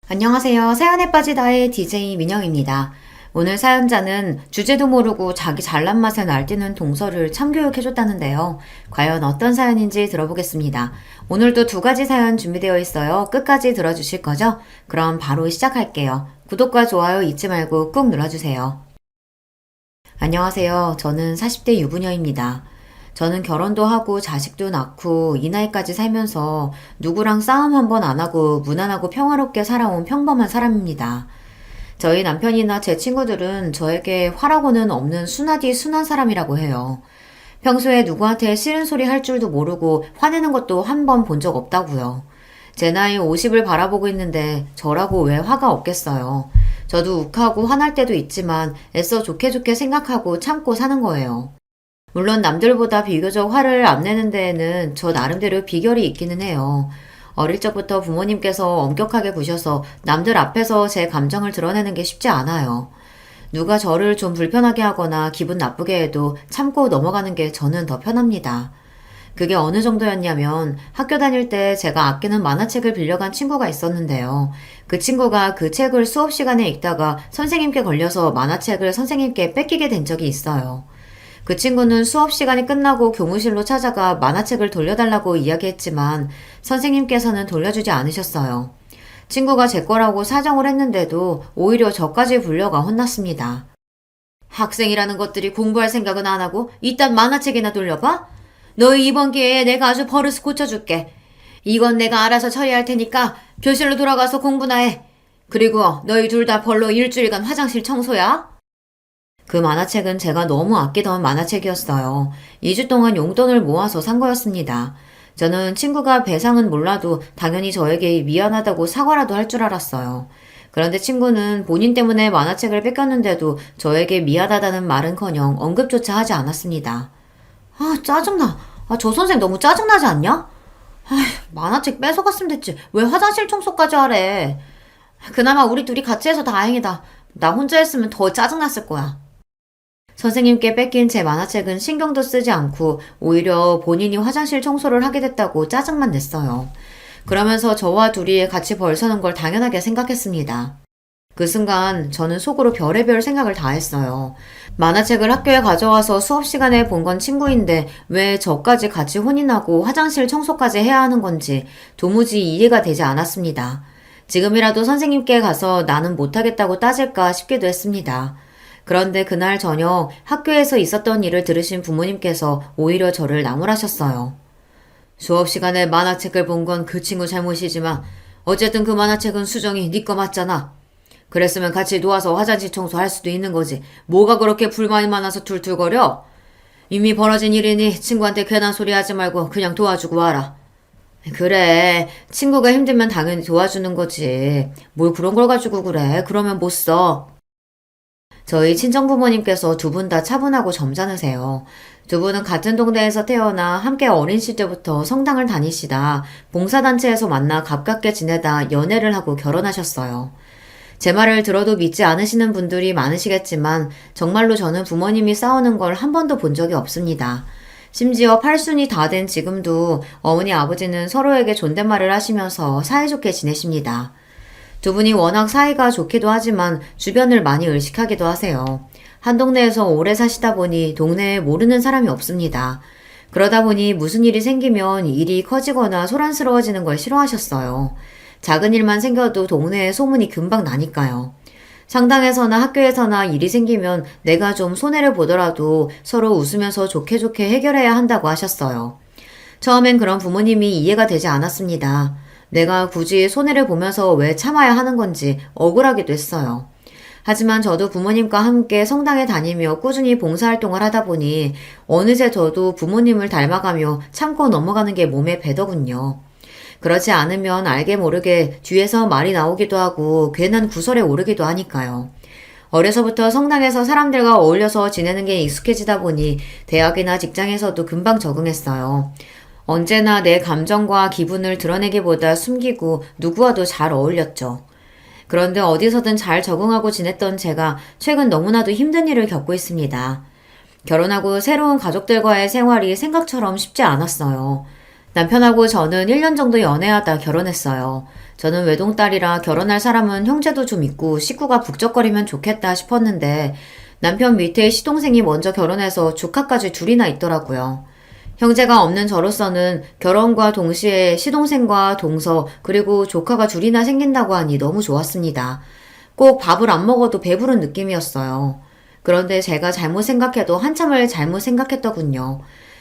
안녕하세요. 사연에 빠지다의 DJ 민영입니다. 오늘 사연자는 주제도 모르고 자기 잘난 맛에 날뛰는 동서를 참교육해줬다는데요. 과연 어떤 사연인지 들어보겠습니다. 오늘도 두 가지 사연 준비되어 있어요. 끝까지 들어주실 거죠? 그럼 바로 시작할게요. 구독과 좋아요 잊지 말고 꾹 눌러주세요. 안녕하세요. 저는 40대 유부녀입니다. 저는 결혼도 하고 자식도 낳고 이 나이까지 살면서 누구랑 싸움 한 번 안 하고 무난하고 평화롭게 살아온 평범한 사람입니다. 저희 남편이나 제 친구들은 저에게 화라고는 없는 순하디 순한 사람이라고 해요. 평소에 누구한테 싫은 소리 할 줄도 모르고 화내는 것도 한 번 본 적 없다고요. 제 나이 50을 바라보고 있는데 저라고 왜 화가 없겠어요. 저도 욱하고 화날 때도 있지만 애써 좋게 좋게 생각하고 참고 사는 거예요. 물론 남들보다 비교적 화를 안 내는 데에는 저 나름대로 비결이 있기는 해요. 어릴 적부터 부모님께서 엄격하게 구셔서 남들 앞에서 제 감정을 드러내는 게 쉽지 않아요. 누가 저를 좀 불편하게 하거나 기분 나쁘게 해도 참고 넘어가는 게 저는 더 편합니다. 그게 어느 정도였냐면 학교 다닐 때 제가 아끼는 만화책을 빌려간 친구가 있었는데요. 그 친구가 그 책을 수업 시간에 읽다가 선생님께 걸려서 만화책을 선생님께 뺏기게 된 적이 있어요. 그 친구는 수업 시간이 끝나고 교무실로 찾아가 만화책을 돌려달라고 이야기했지만 선생님께서는 돌려주지 않으셨어요. 친구가 제 거라고 사정을 했는데도 오히려 저까지 불려가 혼났습니다. 학생이라는 것들이 공부할 생각은 안 하고 이딴 만화책이나 돌려봐? 너희 이번 기회에 내가 아주 버릇 고쳐줄게. 이건 내가 알아서 처리할 테니까 교실로 돌아가서 공부나 해. 그리고 너희 둘 다 벌로 일주일간 화장실 청소야. 그 만화책은 제가 너무 아끼던 만화책이었어요. 2주 동안 용돈을 모아서 산 거였습니다. 저는 친구가 배상은 몰라도 당연히 저에게 미안하다고 사과라도 할 줄 알았어요. 그런데 친구는 본인 때문에 만화책을 뺏겼는데도 저에게 미안하다는 말은커녕 언급조차 하지 않았습니다. 아, 짜증나. 저 선생 너무 짜증나지 않냐? 만화책 뺏어갔으면 됐지. 왜 화장실 청소까지 하래? 그나마 우리 둘이 같이 해서 다행이다. 나 혼자 했으면 더 짜증났을 거야. 선생님께 뺏긴 제 만화책은 신경도 쓰지 않고 오히려 본인이 화장실 청소를 하게 됐다고 짜증만 냈어요. 그러면서 저와 둘이 같이 벌 서는 걸 당연하게 생각했습니다. 그 순간 저는 속으로 별의별 생각을 다 했어요. 만화책을 학교에 가져와서 수업 시간에 본 건 친구인데 왜 저까지 같이 혼인하고 화장실 청소까지 해야 하는 건지 도무지 이해가 되지 않았습니다. 지금이라도 선생님께 가서 나는 못하겠다고 따질까 싶기도 했습니다. 그런데 그날 저녁 학교에서 있었던 일을 들으신 부모님께서 오히려 저를 나무라셨어요. 수업 시간에 만화책을 본 건 그 친구 잘못이지만 어쨌든 그 만화책은 수정이 네 거 맞잖아. 그랬으면 같이 놓아서 화장실 청소할 수도 있는 거지. 뭐가 그렇게 불만이 많아서 툴툴거려? 이미 벌어진 일이니 친구한테 괜한 소리 하지 말고 그냥 도와주고 와라. 그래, 친구가 힘들면 당연히 도와주는 거지. 뭘 그런 걸 가지고 그래. 그러면 못 써. 저희 친정부모님께서 두 분 다 차분하고 점잖으세요. 두 분은 같은 동네에서 태어나 함께 어린 시절부터 성당을 다니시다 봉사단체에서 만나 가깝게 지내다 연애를 하고 결혼하셨어요. 제 말을 들어도 믿지 않으시는 분들이 많으시겠지만 정말로 저는 부모님이 싸우는 걸 한 번도 본 적이 없습니다. 심지어 팔순이 다 된 지금도 어머니 아버지는 서로에게 존댓말을 하시면서 사이좋게 지내십니다. 두 분이 워낙 사이가 좋기도 하지만 주변을 많이 의식하기도 하세요. 한 동네에서 오래 사시다 보니 동네에 모르는 사람이 없습니다. 그러다 보니 무슨 일이 생기면 일이 커지거나 소란스러워지는 걸 싫어하셨어요. 작은 일만 생겨도 동네에 소문이 금방 나니까요. 상당에서나 학교에서나 일이 생기면 내가 좀 손해를 보더라도 서로 웃으면서 좋게 좋게 해결해야 한다고 하셨어요. 처음엔 그런 부모님이 이해가 되지 않았습니다. 내가 굳이 손해를 보면서 왜 참아야 하는 건지 억울하기도 했어요. 하지만 저도 부모님과 함께 성당에 다니며 꾸준히 봉사활동을 하다 보니 어느새 저도 부모님을 닮아가며 참고 넘어가는 게 몸에 배더군요. 그렇지 않으면 알게 모르게 뒤에서 말이 나오기도 하고 괜한 구설에 오르기도 하니까요. 어려서부터 성당에서 사람들과 어울려서 지내는 게 익숙해지다 보니 대학이나 직장에서도 금방 적응했어요. 언제나 내 감정과 기분을 드러내기보다 숨기고 누구와도 잘 어울렸죠. 그런데 어디서든 잘 적응하고 지냈던 제가 최근 너무나도 힘든 일을 겪고 있습니다. 결혼하고 새로운 가족들과의 생활이 생각처럼 쉽지 않았어요. 남편하고 저는 1년 정도 연애하다 결혼했어요. 저는 외동딸이라 결혼할 사람은 형제도 좀 있고 식구가 북적거리면 좋겠다 싶었는데 남편 밑에 시동생이 먼저 결혼해서 조카까지 둘이나 있더라고요. 형제가 없는 저로서는 결혼과 동시에 시동생과 동서 그리고 조카가 둘이나 생긴다고 하니 너무 좋았습니다. 꼭 밥을 안 먹어도 배부른 느낌이었어요. 그런데 제가 잘못 생각해도 한참을 잘못 생각했더군요.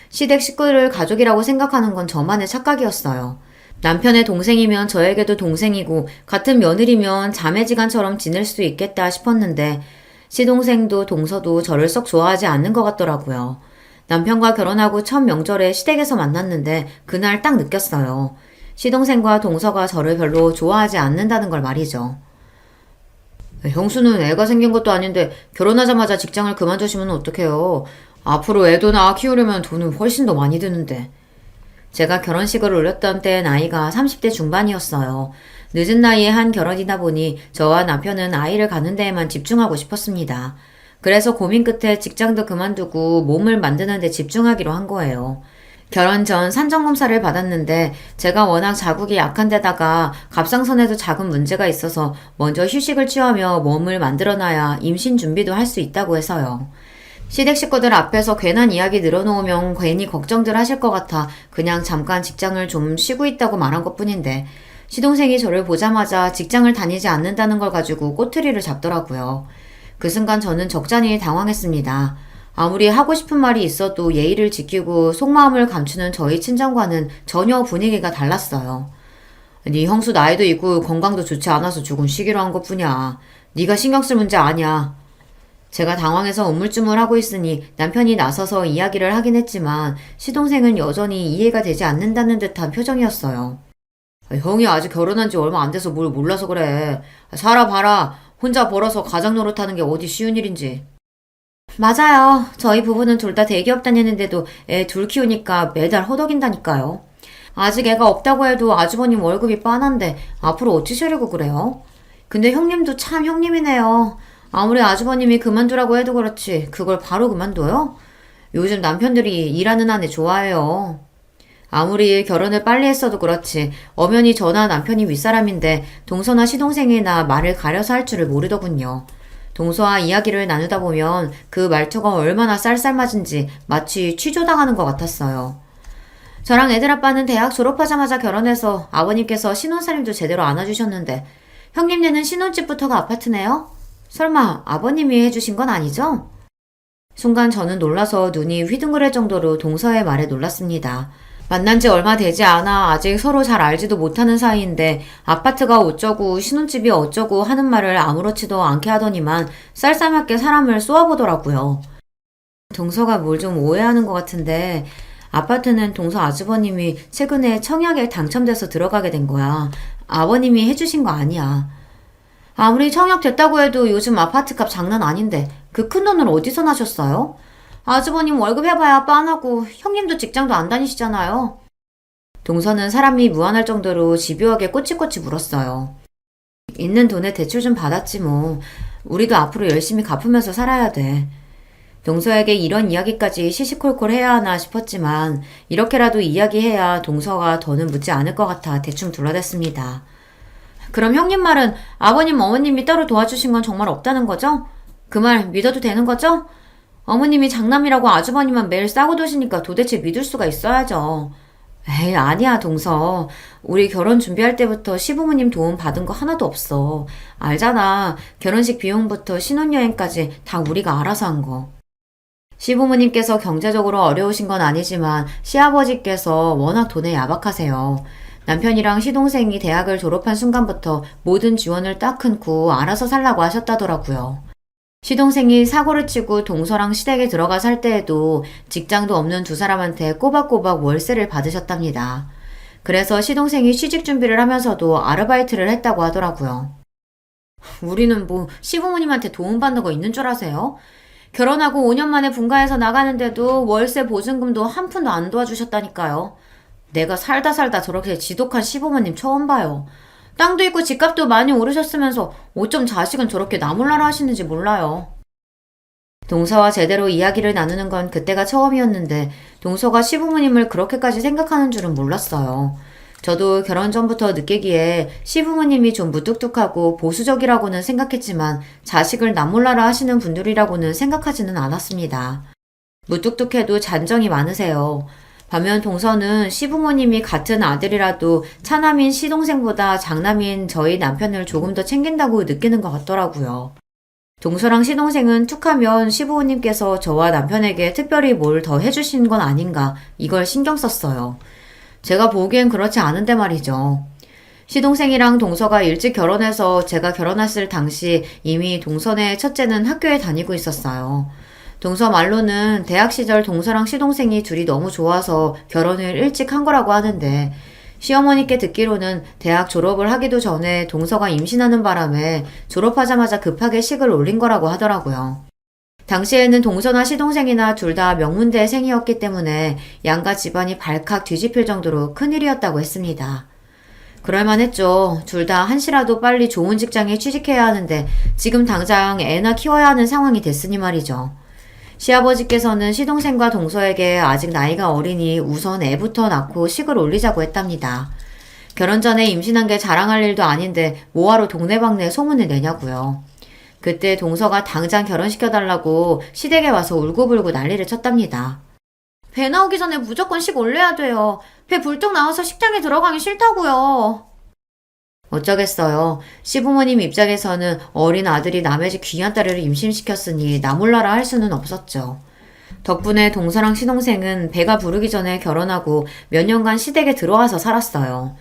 시댁 식구를 가족이라고 생각하는 건 저만의 착각이었어요. 남편의 동생이면 저에게도 동생이고 같은 며느리면 자매지간처럼 지낼 수 있겠다 싶었는데 시동생도 동서도 저를 썩 좋아하지 않는 것 같더라고요. 남편과 결혼하고 첫 명절에 시댁에서 만났는데 그날 딱 느꼈어요. 시동생과 동서가 저를 별로 좋아하지 않는다는 걸 말이죠. 형수는 애가 생긴 것도 아닌데 결혼하자마자 직장을 그만두시면 어떡해요. 앞으로 애도 낳아 키우려면 돈은 훨씬 더 많이 드는데. 제가 결혼식을 올렸던 때 나이가 30대 중반이었어요. 늦은 나이에 한 결혼이다 보니 저와 남편은 아이를 가는 데에만 집중하고 싶었습니다. 그래서 고민 끝에 직장도 그만두고 몸을 만드는 데 집중하기로 한 거예요. 결혼 전 산정검사를 받았는데 제가 워낙 자국이 약한 데다가 갑상선에도 작은 문제가 있어서 먼저 휴식을 취하며 몸을 만들어놔야 임신 준비도 할 수 있다고 해서요. 시댁 식구들 앞에서 괜한 이야기 늘어놓으면 괜히 걱정들 하실 것 같아 그냥 잠깐 직장을 좀 쉬고 있다고 말한 것뿐인데 시동생이 저를 보자마자 직장을 다니지 않는다는 걸 가지고 꼬투리를 잡더라고요. 그 순간 저는 적잖이 당황했습니다. 아무리 하고 싶은 말이 있어도 예의를 지키고 속마음을 감추는 저희 친정과는 전혀 분위기가 달랐어요. 네 형수 나이도 있고 건강도 좋지 않아서 조금 쉬기로 한 것뿐이야. 네가 신경 쓸 문제 아니야. 제가 당황해서 우물쭈물하고 있으니 남편이 나서서 이야기를 하긴 했지만 시동생은 여전히 이해가 되지 않는다는 듯한 표정이었어요. 형이 아직 결혼한 지 얼마 안 돼서 뭘 몰라서 그래. 살아봐라. 혼자 벌어서 가장 노릇하는 게 어디 쉬운 일인지. 맞아요. 저희 부부는 둘 다 대기업 다니는데도 애 둘 키우니까 매달 허덕인다니까요. 아직 애가 없다고 해도 아주버님 월급이 빤한데 앞으로 어찌 쉬려고 그래요? 근데 형님도 참 형님이네요. 아무리 아주버님이 그만두라고 해도 그렇지 그걸 바로 그만둬요? 요즘 남편들이 일하는 아내 좋아해요. 아무리 결혼을 빨리 했어도 그렇지 엄연히 저나 남편이 윗사람인데 동서나 시동생이나 말을 가려서 할 줄을 모르더군요. 동서와 이야기를 나누다 보면 그 말투가 얼마나 쌀쌀맞은지 마치 취조당하는 것 같았어요. 저랑 애들 아빠는 대학 졸업하자마자 결혼해서 아버님께서 신혼살림도 제대로 안아주셨는데 형님네는 신혼집부터가 아파트네요? 설마 아버님이 해주신 건 아니죠? 순간 저는 놀라서 눈이 휘둥그레 정도로 동서의 말에 놀랐습니다. 만난 지 얼마 되지 않아 아직 서로 잘 알지도 못하는 사이인데 아파트가 어쩌고 신혼집이 어쩌고 하는 말을 아무렇지도 않게 하더니만 쌀쌀맞게 사람을 쏘아보더라고요. 동서가 뭘 좀 오해하는 것 같은데 아파트는 동서 아주버님이 최근에 청약에 당첨돼서 들어가게 된 거야. 아버님이 해주신 거 아니야. 아무리 청약 됐다고 해도 요즘 아파트값 장난 아닌데 그 큰 돈을 어디서 나셨어요? 아주버님 월급 해봐야 빤하고 형님도 직장도 안 다니시잖아요. 동서는 사람이 무안할 정도로 집요하게 꼬치꼬치 물었어요. 있는 돈에 대출 좀 받았지 뭐. 우리도 앞으로 열심히 갚으면서 살아야 돼. 동서에게 이런 이야기까지 시시콜콜 해야 하나 싶었지만 이렇게라도 이야기해야 동서가 더는 묻지 않을 것 같아 대충 둘러댔습니다. 그럼 형님 말은 아버님 어머님이 따로 도와주신 건 정말 없다는 거죠? 그 말 믿어도 되는 거죠? 어머님이 장남이라고 아주버님만 매일 싸고 도시니까 도대체 믿을 수가 있어야죠. 에이 아니야 동서. 우리 결혼 준비할 때부터 시부모님 도움 받은 거 하나도 없어. 알잖아. 결혼식 비용부터 신혼여행까지 다 우리가 알아서 한 거. 시부모님께서 경제적으로 어려우신 건 아니지만 시아버지께서 워낙 돈에 야박하세요. 남편이랑 시동생이 대학을 졸업한 순간부터 모든 지원을 딱 끊고 알아서 살라고 하셨다더라고요. 시동생이 사고를 치고 동서랑 시댁에 들어가 살 때에도 직장도 없는 두 사람한테 꼬박꼬박 월세를 받으셨답니다. 그래서 시동생이 취직 준비를 하면서도 아르바이트를 했다고 하더라고요. 우리는 뭐 시부모님한테 도움받는 거 있는 줄 아세요? 결혼하고 5년 만에 분가해서 나가는데도 월세 보증금도 한 푼도 안 도와주셨다니까요. 내가 살다 저렇게 지독한 시부모님 처음 봐요. 땅도 있고 집값도 많이 오르셨으면서 어쩜 자식은 저렇게 나몰라라 하시는지 몰라요. 동서와 제대로 이야기를 나누는 건 그때가 처음이었는데 동서가 시부모님을 그렇게까지 생각하는 줄은 몰랐어요. 저도 결혼 전부터 느끼기에 시부모님이 좀 무뚝뚝하고 보수적이라고는 생각했지만 자식을 남몰라라 하시는 분들이라고는 생각하지는 않았습니다. 무뚝뚝해도 잔정이 많으세요. 반면 동서는 시부모님이 같은 아들이라도 차남인 시동생보다 장남인 저희 남편을 조금 더 챙긴다고 느끼는 것 같더라고요. 동서랑 시동생은 툭하면 시부모님께서 저와 남편에게 특별히 뭘 더 해주신 건 아닌가 이걸 신경 썼어요. 제가 보기엔 그렇지 않은데 말이죠. 시동생이랑 동서가 일찍 결혼해서 제가 결혼했을 당시 이미 동서네 첫째는 학교에 다니고 있었어요. 동서 말로는 대학 시절 동서랑 시동생이 둘이 너무 좋아서 결혼을 일찍 한 거라고 하는데 시어머니께 듣기로는 대학 졸업을 하기도 전에 동서가 임신하는 바람에 졸업하자마자 급하게 식을 올린 거라고 하더라고요. 당시에는 동서나 시동생이나 둘 다 명문대생이었기 때문에 양가 집안이 발칵 뒤집힐 정도로 큰일이었다고 했습니다. 그럴만했죠. 둘 다 한시라도 빨리 좋은 직장에 취직해야 하는데 지금 당장 애나 키워야 하는 상황이 됐으니 말이죠. 시아버지께서는 시동생과 동서에게 아직 나이가 어리니 우선 애부터 낳고 식을 올리자고 했답니다. 결혼 전에 임신한 게 자랑할 일도 아닌데 뭐하러 동네방네 소문을 내냐고요. 그때 동서가 당장 결혼시켜달라고 시댁에 와서 울고불고 난리를 쳤답니다. 배 나오기 전에 무조건 식 올려야 돼요. 배 불뚝 나와서 식장에 들어가기 싫다고요. 어쩌겠어요. 시부모님 입장에서는 어린 아들이 남의 집 귀한 딸을 임신시켰으니 나몰라라 할 수는 없었죠. 덕분에 동서랑 시동생은 배가 부르기 전에 결혼하고 몇 년간 시댁에 들어와서 살았어요.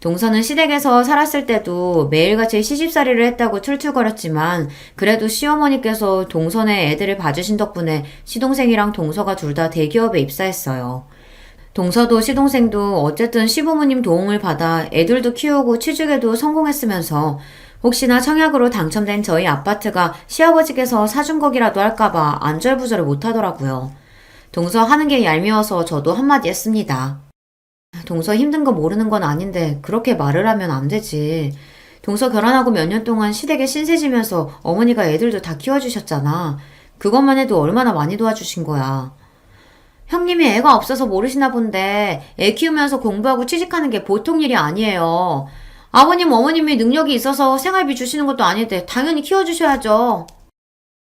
동서는 시댁에서 살았을 때도 매일같이 시집살이를 했다고 툴툴거렸지만 그래도 시어머니께서 동서네 애들을 봐주신 덕분에 시동생이랑 동서가 둘 다 대기업에 입사했어요. 동서도 시동생도 어쨌든 시부모님 도움을 받아 애들도 키우고 취직에도 성공했으면서 혹시나 청약으로 당첨된 저희 아파트가 시아버지께서 사준 거기라도 할까봐 안절부절을 못하더라고요. 동서 하는 게 얄미워서 저도 한마디 했습니다. 동서 힘든 거 모르는 건 아닌데 그렇게 말을 하면 안 되지. 동서 결혼하고 몇 년 동안 시댁에 신세지면서 어머니가 애들도 다 키워주셨잖아. 그것만 해도 얼마나 많이 도와주신 거야. 형님이 애가 없어서 모르시나 본데 애 키우면서 공부하고 취직하는 게 보통 일이 아니에요. 아버님, 어머님이 능력이 있어서 생활비 주시는 것도 아닌데 당연히 키워주셔야죠.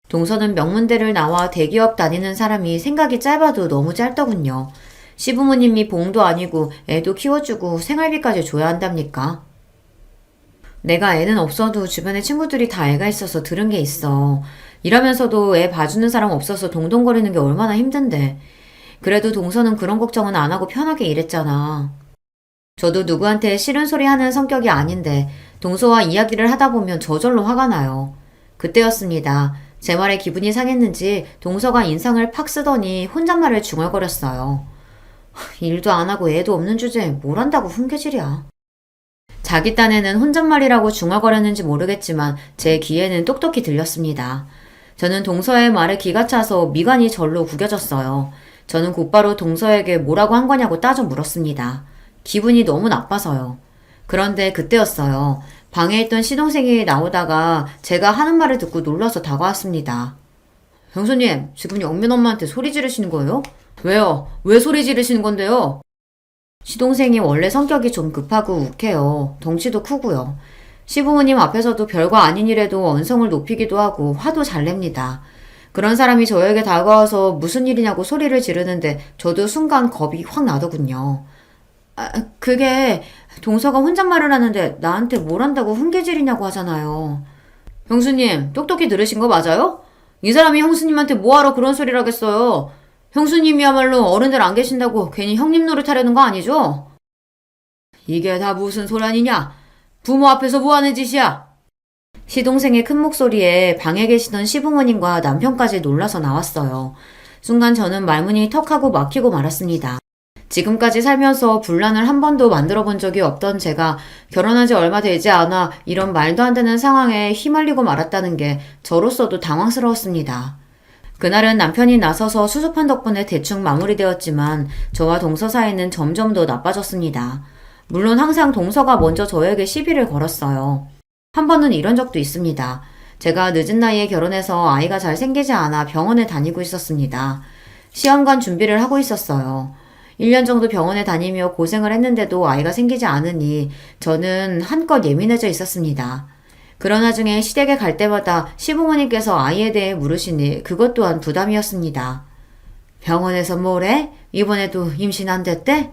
동서는 명문대를 나와 대기업 다니는 사람이 생각이 짧아도 너무 짧더군요. 시부모님이 봉도 아니고 애도 키워주고 생활비까지 줘야 한답니까? 내가 애는 없어도 주변에 친구들이 다 애가 있어서 들은 게 있어. 일하면서도 애 봐주는 사람 없어서 동동거리는 게 얼마나 힘든데. 그래도 동서는 그런 걱정은 안 하고 편하게 일했잖아. 저도 누구한테 싫은 소리 하는 성격이 아닌데 동서와 이야기를 하다 보면 저절로 화가 나요. 그때였습니다. 제 말에 기분이 상했는지 동서가 인상을 팍 쓰더니 혼잣말을 중얼거렸어요. 일도 안 하고 애도 없는 주제에 뭘 한다고 훈계질이야. 자기 딴에는 혼잣말이라고 중얼거렸는지 모르겠지만 제 귀에는 똑똑히 들렸습니다. 저는 동서의 말에 기가 차서 미간이 절로 구겨졌어요. 저는 곧바로 동서에게 뭐라고 한 거냐고 따져 물었습니다. 기분이 너무 나빠서요. 그런데 그때였어요. 방에 있던 시동생이 나오다가 제가 하는 말을 듣고 놀라서 다가왔습니다. 형수님, 지금 영민 엄마한테 소리 지르시는 거예요? 왜요? 왜 소리 지르시는 건데요? 시동생이 원래 성격이 좀 급하고 욱해요. 덩치도 크고요. 시부모님 앞에서도 별거 아닌 일에도 언성을 높이기도 하고 화도 잘 냅니다. 그런 사람이 저에게 다가와서 무슨 일이냐고 소리를 지르는데 저도 순간 겁이 확 나더군요. 그게 동서가 혼잣말을 하는데 나한테 뭘 한다고 훈계질이냐고 하잖아요. 형수님, 똑똑히 들으신 거 맞아요? 이 사람이 형수님한테 뭐하러 그런 소리를 하겠어요? 형수님이야말로 어른들 안 계신다고 괜히 형님 노릇하려는 거 아니죠? 이게 다 무슨 소란이냐? 부모 앞에서 뭐하는 짓이야? 시동생의 큰 목소리에 방에 계시던 시부모님과 남편까지 놀라서 나왔어요. 순간 저는 말문이 턱하고 막히고 말았습니다. 지금까지 살면서 분란을 한 번도 만들어 본 적이 없던 제가 결혼한 지 얼마 되지 않아 이런 말도 안 되는 상황에 휘말리고 말았다는 게 저로서도 당황스러웠습니다. 그날은 남편이 나서서 수습한 덕분에 대충 마무리되었지만 저와 동서 사이는 점점 더 나빠졌습니다. 물론 항상 동서가 먼저 저에게 시비를 걸었어요. 한 번은 이런 적도 있습니다. 제가 늦은 나이에 결혼해서 아이가 잘 생기지 않아 병원에 다니고 있었습니다. 시험관 준비를 하고 있었어요. 1년 정도 병원에 다니며 고생을 했는데도 아이가 생기지 않으니 저는 한껏 예민해져 있었습니다. 그런 와중에 시댁에 갈 때마다 시부모님께서 아이에 대해 물으시니 그것 또한 부담이었습니다. 병원에서 뭐래? 이번에도 임신 안 됐대?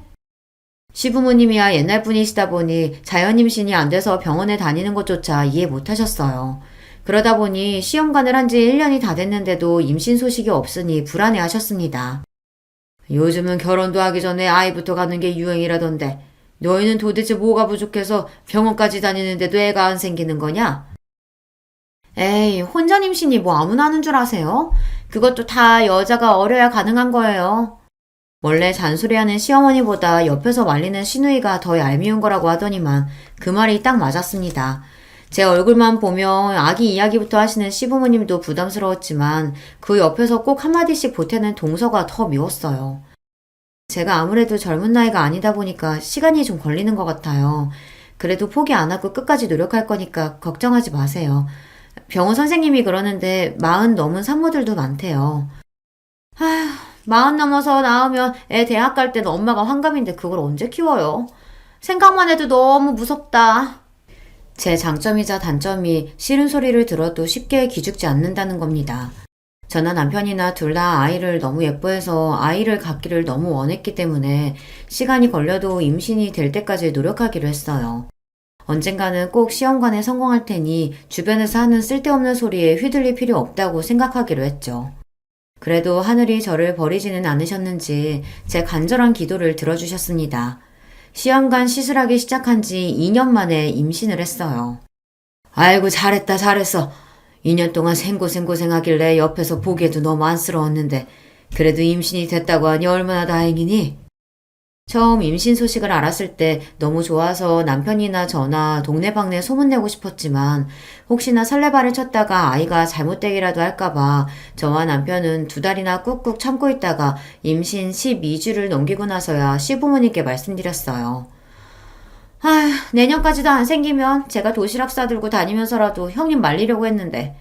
시부모님이야 옛날 분이시다 보니 자연 임신이 안 돼서 병원에 다니는 것조차 이해 못 하셨어요. 그러다 보니 시험관을 한 지 1년이 다 됐는데도 임신 소식이 없으니 불안해 하셨습니다. 요즘은 결혼도 하기 전에 아이부터 가는 게 유행이라던데 너희는 도대체 뭐가 부족해서 병원까지 다니는데도 애가 안 생기는 거냐? 에이, 혼전 임신이 뭐 아무나 하는 줄 아세요? 그것도 다 여자가 어려야 가능한 거예요. 원래 잔소리하는 시어머니보다 옆에서 말리는 시누이가 더 얄미운 거라고 하더니만 그 말이 딱 맞았습니다. 제 얼굴만 보면 아기 이야기부터 하시는 시부모님도 부담스러웠지만 그 옆에서 꼭 한마디씩 보태는 동서가 더 미웠어요. 제가 아무래도 젊은 나이가 아니다 보니까 시간이 좀 걸리는 것 같아요. 그래도 포기 안 하고 끝까지 노력할 거니까 걱정하지 마세요. 병원 선생님이 그러는데 40 넘은 산모들도 많대요. 아휴, 40 넘어서 낳으면 애 대학 갈 때는 엄마가 환갑인데 그걸 언제 키워요? 생각만 해도 너무 무섭다. 제 장점이자 단점이 싫은 소리를 들어도 쉽게 기죽지 않는다는 겁니다. 저나 남편이나 둘 다 아이를 너무 예뻐해서 아이를 갖기를 너무 원했기 때문에 시간이 걸려도 임신이 될 때까지 노력하기로 했어요. 언젠가는 꼭 시험관에 성공할 테니 주변에서 하는 쓸데없는 소리에 휘둘릴 필요 없다고 생각하기로 했죠. 그래도 하늘이 저를 버리지는 않으셨는지 제 간절한 기도를 들어주셨습니다. 시험관 시술하기 시작한 지 2년 만에 임신을 했어요. 아이고 잘했다 잘했어. 2년 동안 생고생고생하길래 옆에서 보기에도 너무 안쓰러웠는데 그래도 임신이 됐다고 하니 얼마나 다행이니? 처음 임신 소식을 알았을 때 너무 좋아서 남편이나 저나 동네방네 소문내고 싶었지만 혹시나 설레발을 쳤다가 아이가 잘못되기라도 할까봐 저와 남편은 2달이나 꾹꾹 참고 있다가 임신 12주를 넘기고 나서야 시부모님께 말씀드렸어요. 아휴, 내년까지도 안 생기면 제가 도시락 싸들고 다니면서라도 형님 말리려고 했는데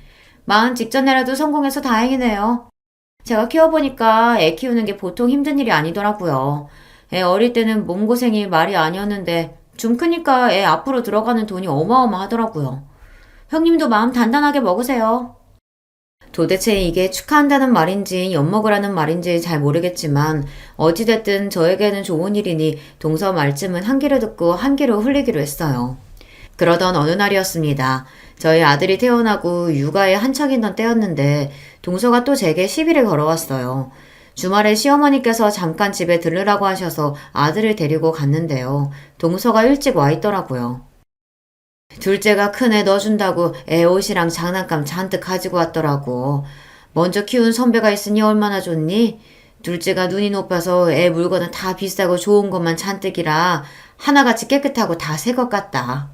40 직전에라도 성공해서 다행이네요. 제가 키워보니까 애 키우는 게 보통 힘든 일이 아니더라고요. 애 어릴 때는 몸고생이 말이 아니었는데 좀 크니까 애 앞으로 들어가는 돈이 어마어마하더라고요. 형님도 마음 단단하게 먹으세요. 도대체 이게 축하한다는 말인지 엿먹으라는 말인지 잘 모르겠지만 어찌됐든 저에게는 좋은 일이니 동서 말쯤은 한 귀로 듣고 한 귀로 흘리기로 했어요. 그러던 어느 날이었습니다. 저희 아들이 태어나고 육아에 한창이던 때였는데 동서가 또 제게 시비를 걸어왔어요. 주말에 시어머니께서 잠깐 집에 들르라고 하셔서 아들을 데리고 갔는데요. 동서가 일찍 와 있더라고요. 둘째가 큰 애 넣어준다고 애 옷이랑 장난감 잔뜩 가지고 왔더라고. 먼저 키운 선배가 있으니 얼마나 좋니? 둘째가 눈이 높아서 애 물건은 다 비싸고 좋은 것만 잔뜩이라 하나같이 깨끗하고 다 새 것 같다.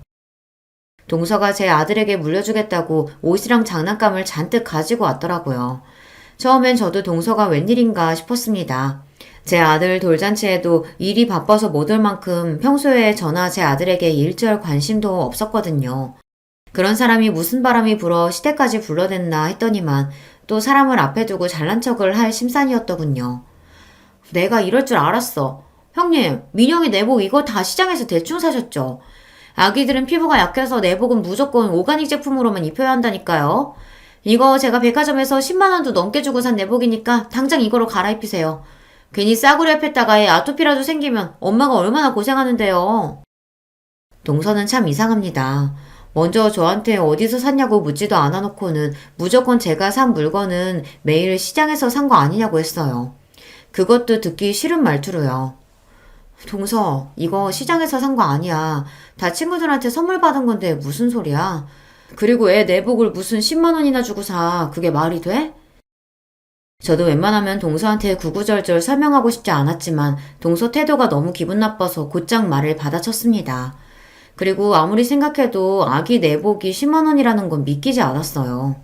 동서가 제 아들에게 물려주겠다고 옷이랑 장난감을 잔뜩 가지고 왔더라고요. 처음엔 저도 동서가 웬일인가 싶었습니다. 제 아들 돌잔치에도 일이 바빠서 못 올 만큼 평소에 저나 제 아들에게 일절 관심도 없었거든요. 그런 사람이 무슨 바람이 불어 시댁까지 불러댔나 했더니만 또 사람을 앞에 두고 잘난 척을 할 심산이었더군요. 내가 이럴 줄 알았어. 형님, 민영이 내복 이거 다 시장에서 대충 사셨죠? 아기들은 피부가 약해서 내복은 무조건 오가닉 제품으로만 입혀야 한다니까요. 이거 제가 백화점에서 10만 원도 넘게 주고 산 내복이니까 당장 이거로 갈아입히세요. 괜히 싸구려 폈다가 애 아토피라도 생기면 엄마가 얼마나 고생하는데요. 동서는 참 이상합니다. 먼저 저한테 어디서 샀냐고 묻지도 않아 놓고는 무조건 제가 산 물건은 매일 시장에서 산 거 아니냐고 했어요. 그것도 듣기 싫은 말투로요. 동서, 이거 시장에서 산 거 아니야. 다 친구들한테 선물 받은 건데 무슨 소리야. 그리고 애 내복을 무슨 10만 원이나 주고 사. 그게 말이 돼? 저도 웬만하면 동서한테 구구절절 설명하고 싶지 않았지만 동서 태도가 너무 기분 나빠서 곧장 말을 받아쳤습니다. 그리고 아무리 생각해도 아기 내복이 10만 원이라는 건 믿기지 않았어요.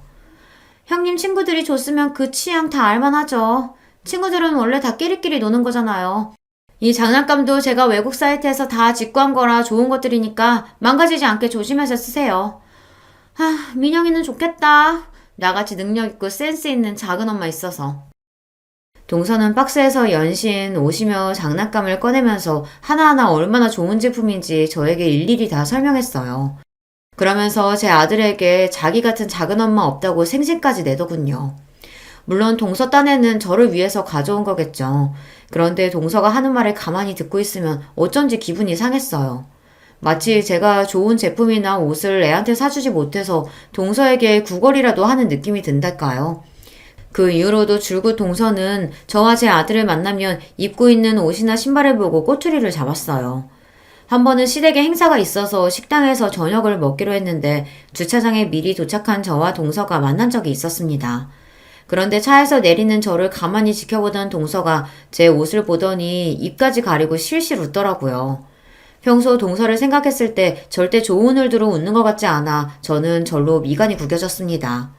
형님 친구들이 줬으면 그 취향 다 알만하죠. 친구들은 원래 다 끼리끼리 노는 거잖아요. 이 장난감도 제가 외국 사이트에서 다 직구한 거라 좋은 것들이니까 망가지지 않게 조심해서 쓰세요. 민영이는 좋겠다. 나같이 능력 있고 센스 있는 작은 엄마 있어서. 동서는 박스에서 연신 오시며 장난감을 꺼내면서 하나하나 얼마나 좋은 제품인지 저에게 일일이 다 설명했어요. 그러면서 제 아들에게 자기 같은 작은 엄마 없다고 생신까지 내더군요. 물론 동서 딴에는 저를 위해서 가져온 거겠죠. 그런데 동서가 하는 말을 가만히 듣고 있으면 어쩐지 기분이 상했어요. 마치 제가 좋은 제품이나 옷을 애한테 사주지 못해서 동서에게 구걸이라도 하는 느낌이 든달까요? 그 이후로도 줄곧 동서는 저와 제 아들을 만나면 입고 있는 옷이나 신발을 보고 꼬투리를 잡았어요. 한 번은 시댁에 행사가 있어서 식당에서 저녁을 먹기로 했는데 주차장에 미리 도착한 저와 동서가 만난 적이 있었습니다. 그런데 차에서 내리는 저를 가만히 지켜보던 동서가 제 옷을 보더니 입까지 가리고 실실 웃더라고요. 평소 동서를 생각했을 때 절대 좋은 얼두로 웃는 것 같지 않아 저는 절로 미간이 구겨졌습니다.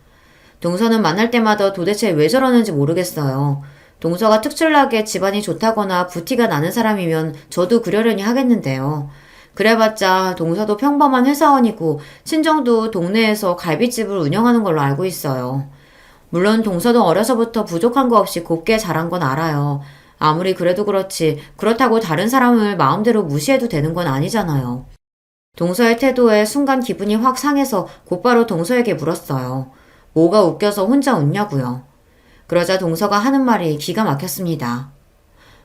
동서는 만날 때마다 도대체 왜 저러는지 모르겠어요. 동서가 특출나게 집안이 좋다거나 부티가 나는 사람이면 저도 그러려니 하겠는데요. 그래봤자 동서도 평범한 회사원이고 친정도 동네에서 갈비집을 운영하는 걸로 알고 있어요. 물론 동서도 어려서부터 부족한 거 없이 곱게 자란 건 알아요. 아무리 그래도 그렇지 그렇다고 다른 사람을 마음대로 무시해도 되는 건 아니잖아요. 동서의 태도에 순간 기분이 확 상해서 곧바로 동서에게 물었어요. 뭐가 웃겨서 혼자 웃냐고요. 그러자 동서가 하는 말이 기가 막혔습니다.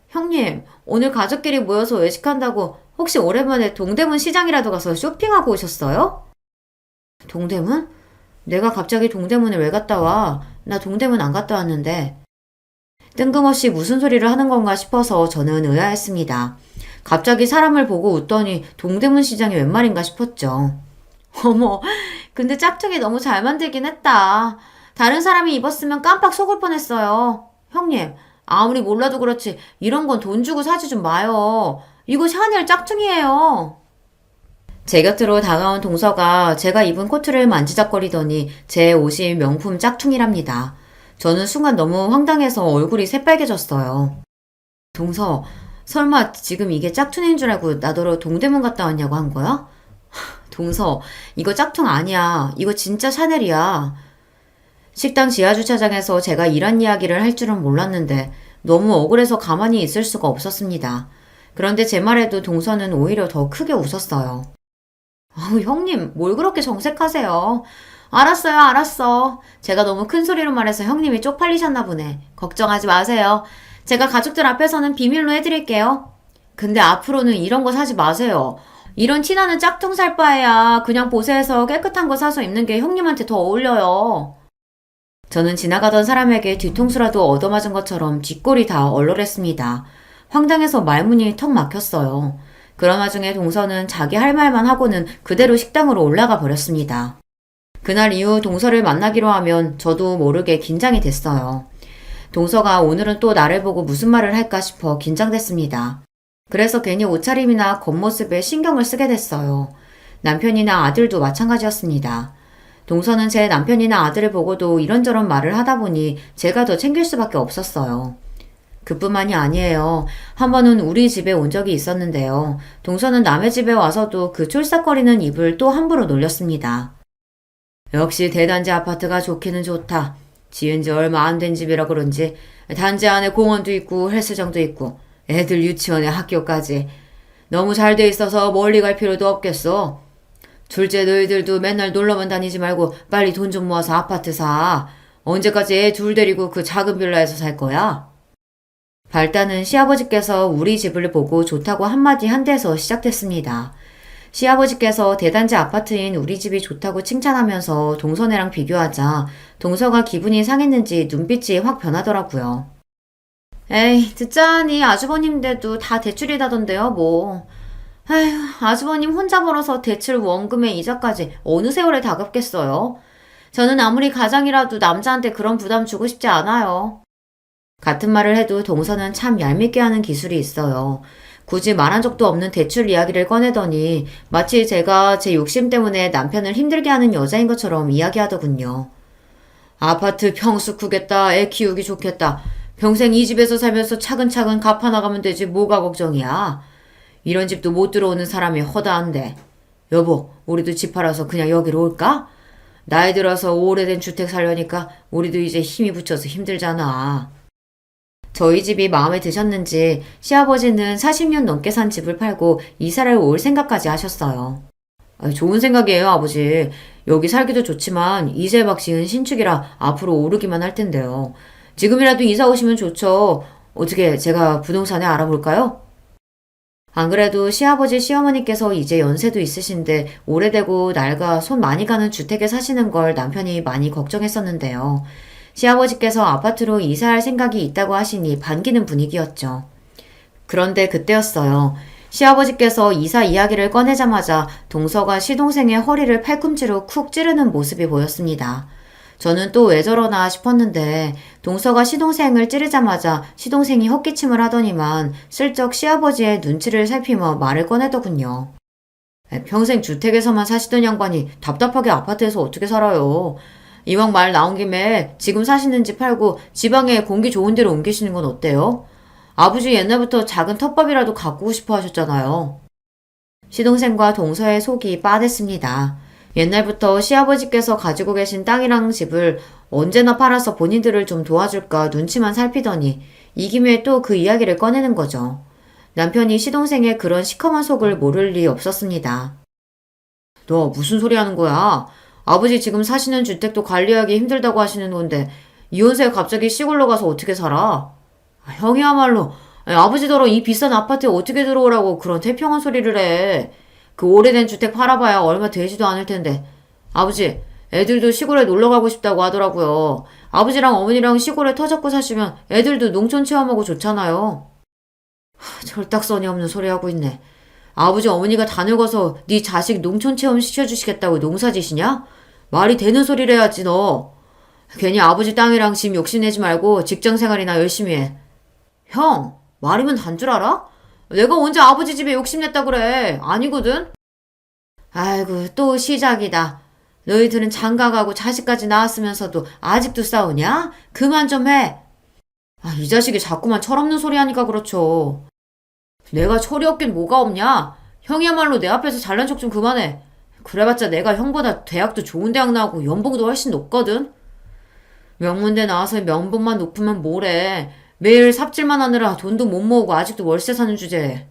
형님, 오늘 가족끼리 모여서 외식한다고 혹시 오랜만에 동대문 시장이라도 가서 쇼핑하고 오셨어요? 동대문? 내가 갑자기 동대문에 왜 갔다 와? 나 동대문 안 갔다 왔는데. 뜬금없이 무슨 소리를 하는 건가 싶어서 저는 의아했습니다. 갑자기 사람을 보고 웃더니 동대문 시장이 웬 말인가 싶었죠. 어머, 근데 짝퉁이 너무 잘 만들긴 했다. 다른 사람이 입었으면 깜빡 속을 뻔했어요. 형님, 아무리 몰라도 그렇지 이런 건 돈 주고 사지 좀 마요. 이거 샤넬 짝퉁이에요. 제 곁으로 다가온 동서가 제가 입은 코트를 만지작거리더니 제 옷이 명품 짝퉁이랍니다. 저는 순간 너무 황당해서 얼굴이 새빨개졌어요. 동서, 설마 지금 이게 짝퉁인 줄 알고 나더러 동대문 갔다 왔냐고 한 거야? 동서, 이거 짝퉁 아니야. 이거 진짜 샤넬이야. 식당 지하주차장에서 제가 이런 이야기를 할 줄은 몰랐는데 너무 억울해서 가만히 있을 수가 없었습니다. 그런데 제 말에도 동서는 오히려 더 크게 웃었어요. 아우, 형님, 뭘 그렇게 정색하세요? 알았어요, 알았어. 제가 너무 큰 소리로 말해서 형님이 쪽팔리셨나 보네. 걱정하지 마세요. 제가 가족들 앞에서는 비밀로 해드릴게요. 근데 앞으로는 이런 거 사지 마세요. 이런 티나는 짝퉁 살 바에야 그냥 보세에서 깨끗한 거 사서 입는 게 형님한테 더 어울려요. 저는 지나가던 사람에게 뒤통수라도 얻어맞은 것처럼 뒷골이 다 얼얼했습니다. 황당해서 말문이 턱 막혔어요. 그런 와중에 동서는 자기 할 말만 하고는 그대로 식당으로 올라가 버렸습니다. 그날 이후 동서를 만나기로 하면 저도 모르게 긴장이 됐어요. 동서가 오늘은 또 나를 보고 무슨 말을 할까 싶어 긴장됐습니다. 그래서 괜히 옷차림이나 겉모습에 신경을 쓰게 됐어요. 남편이나 아들도 마찬가지였습니다. 동서는 제 남편이나 아들을 보고도 이런저런 말을 하다 보니 제가 더 챙길 수밖에 없었어요. 그뿐만이 아니에요. 한 번은 우리 집에 온 적이 있었는데요. 동서는 남의 집에 와서도 그 쫄싹거리는 입을 또 함부로 놀렸습니다. 역시 대단지 아파트가 좋기는 좋다. 지은 지 얼마 안 된 집이라 그런지 단지 안에 공원도 있고 헬스장도 있고 애들 유치원에 학교까지 너무 잘 돼 있어서 멀리 갈 필요도 없겠어. 둘째 너희들도 맨날 놀러만 다니지 말고 빨리 돈 좀 모아서 아파트 사. 언제까지 애 둘 데리고 그 작은 빌라에서 살 거야? 발단은 시아버지께서 우리 집을 보고 좋다고 한마디 한 데서 시작됐습니다. 시아버지께서 대단지 아파트인 우리 집이 좋다고 칭찬하면서 동서네랑 비교하자 동서가 기분이 상했는지 눈빛이 확 변하더라고요. 에이, 듣자하니 아주버님들도 다 대출이다던데요, 뭐. 에휴, 아주버님 혼자 벌어서 대출 원금에 이자까지 어느 세월에 다 갚겠어요. 저는 아무리 가장이라도 남자한테 그런 부담 주고 싶지 않아요. 같은 말을 해도 동서는 참 얄밉게 하는 기술이 있어요. 굳이 말한 적도 없는 대출 이야기를 꺼내더니 마치 제가 제 욕심 때문에 남편을 힘들게 하는 여자인 것처럼 이야기하더군요. 아파트 평수 크겠다, 애 키우기 좋겠다. 평생 이 집에서 살면서 차근차근 갚아나가면 되지 뭐가 걱정이야. 이런 집도 못 들어오는 사람이 허다한데. 여보, 우리도 집 팔아서 그냥 여기로 올까? 나이 들어서 오래된 주택 살려니까 우리도 이제 힘이 붙여서 힘들잖아. 저희 집이 마음에 드셨는지 시아버지는 40년 넘게 산 집을 팔고 이사를 올 생각까지 하셨어요. 좋은 생각이에요, 아버지. 여기 살기도 좋지만 이세박 씨는 신축이라 앞으로 오르기만 할 텐데요. 지금이라도 이사 오시면 좋죠. 어떻게 제가 부동산에 알아볼까요? 안 그래도 시아버지 시어머니께서 이제 연세도 있으신데 오래되고 낡아 손 많이 가는 주택에 사시는 걸 남편이 많이 걱정했었는데요. 시아버지께서 아파트로 이사할 생각이 있다고 하시니 반기는 분위기였죠. 그런데 그때였어요. 시아버지께서 이사 이야기를 꺼내자마자 동서가 시동생의 허리를 팔꿈치로 쿡 찌르는 모습이 보였습니다. 저는 또 왜 저러나 싶었는데 동서가 시동생을 찌르자마자 시동생이 헛기침을 하더니만 슬쩍 시아버지의 눈치를 살피며 말을 꺼내더군요. 평생 주택에서만 사시던 양반이 답답하게 아파트에서 어떻게 살아요. 이왕 말 나온 김에 지금 사시는 집 팔고 지방에 공기 좋은 데로 옮기시는 건 어때요? 아버지 옛날부터 작은 텃밭이라도 가꾸고 싶어 하셨잖아요. 시동생과 동서의 속이 빠댔습니다. 옛날부터 시아버지께서 가지고 계신 땅이랑 집을 언제나 팔아서 본인들을 좀 도와줄까 눈치만 살피더니 이 김에 또 그 이야기를 꺼내는 거죠. 남편이 시동생의 그런 시커먼 속을 모를 리 없었습니다. 너 무슨 소리 하는 거야? 아버지 지금 사시는 주택도 관리하기 힘들다고 하시는 건데 이혼세 갑자기 시골로 가서 어떻게 살아? 형이야말로 아버지더러 이 비싼 아파트에 어떻게 들어오라고 그런 태평한 소리를 해. 그 오래된 주택 팔아봐야 얼마 되지도 않을 텐데. 아버지, 애들도 시골에 놀러 가고 싶다고 하더라고요. 아버지랑 어머니랑 시골에 터 잡고 사시면 애들도 농촌 체험하고 좋잖아요. 철딱서니 없는 소리 하고 있네. 아버지 어머니가 다 늙어서 네 자식 농촌 체험 시켜주시겠다고 농사지시냐? 말이 되는 소리를 해야지 너. 괜히 아버지 땅이랑 집 욕심내지 말고 직장 생활이나 열심히 해. 형, 말이면 단 줄 알아? 내가 언제 아버지 집에 욕심냈다 그래. 아니거든? 아이고, 또 시작이다. 너희들은 장가가고 자식까지 낳았으면서도 아직도 싸우냐? 그만 좀 해. 이 자식이 자꾸만 철없는 소리 하니까 그렇죠. 내가 철이 없긴 뭐가 없냐? 형이야말로 내 앞에서 잘난 척 좀 그만해. 그래봤자 내가 형보다 대학도 좋은 대학 나오고 연봉도 훨씬 높거든? 명문대 나와서 연봉만 높으면 뭐래. 매일 삽질만 하느라 돈도 못 모으고 아직도 월세 사는 주제에.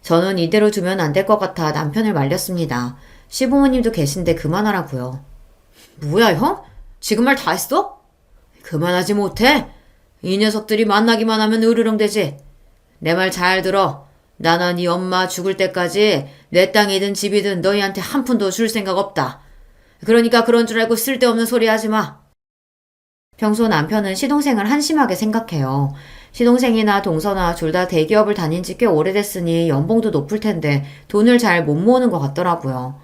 저는 이대로 두면 안 될 것 같아 남편을 말렸습니다. 시부모님도 계신데 그만하라고요. 뭐야 형? 지금 말 다 했어? 그만하지 못해? 이 녀석들이 만나기만 하면 으르렁대지. 내 말 잘 들어. 나는 네 엄마 죽을 때까지 내 땅이든 집이든 너희한테 한 푼도 줄 생각 없다. 그러니까 그런 줄 알고 쓸데없는 소리 하지 마. 평소 남편은 시동생을 한심하게 생각해요. 시동생이나 동서나 둘 다 대기업을 다닌 지 꽤 오래됐으니 연봉도 높을 텐데 돈을 잘 못 모으는 것 같더라고요.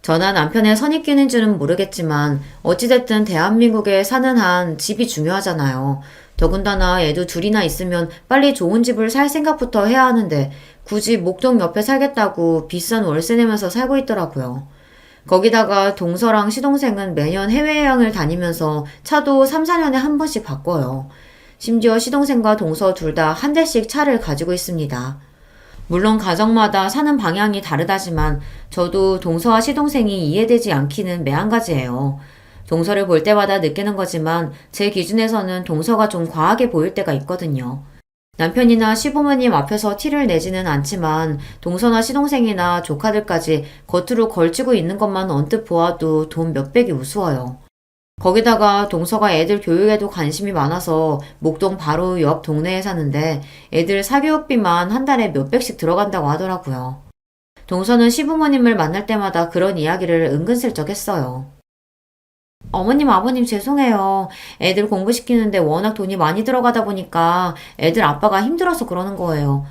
저나 남편의 선입견인지는 모르겠지만 어찌됐든 대한민국에 사는 한 집이 중요하잖아요. 더군다나 애도 둘이나 있으면 빨리 좋은 집을 살 생각부터 해야 하는데 굳이 목동 옆에 살겠다고 비싼 월세 내면서 살고 있더라고요. 거기다가 동서랑 시동생은 매년 해외여행을 다니면서 차도 3, 4년에 한 번씩 바꿔요. 심지어 시동생과 동서 둘 다 한 대씩 차를 가지고 있습니다. 물론 가정마다 사는 방향이 다르다지만 저도 동서와 시동생이 이해되지 않기는 매한가지예요. 동서를 볼 때마다 느끼는 거지만 제 기준에서는 동서가 좀 과하게 보일 때가 있거든요. 남편이나 시부모님 앞에서 티를 내지는 않지만 동서나 시동생이나 조카들까지 겉으로 걸치고 있는 것만 언뜻 보아도 돈 몇백이 우스워요. 거기다가 동서가 애들 교육에도 관심이 많아서 목동 바로 옆 동네에 사는데 애들 사교육비만 한 달에 몇백씩 들어간다고 하더라고요. 동서는 시부모님을 만날 때마다 그런 이야기를 은근슬쩍 했어요. 어머님, 아버님 죄송해요. 애들 공부시키는데 워낙 돈이 많이 들어가다 보니까 애들 아빠가 힘들어서 그러는 거예요.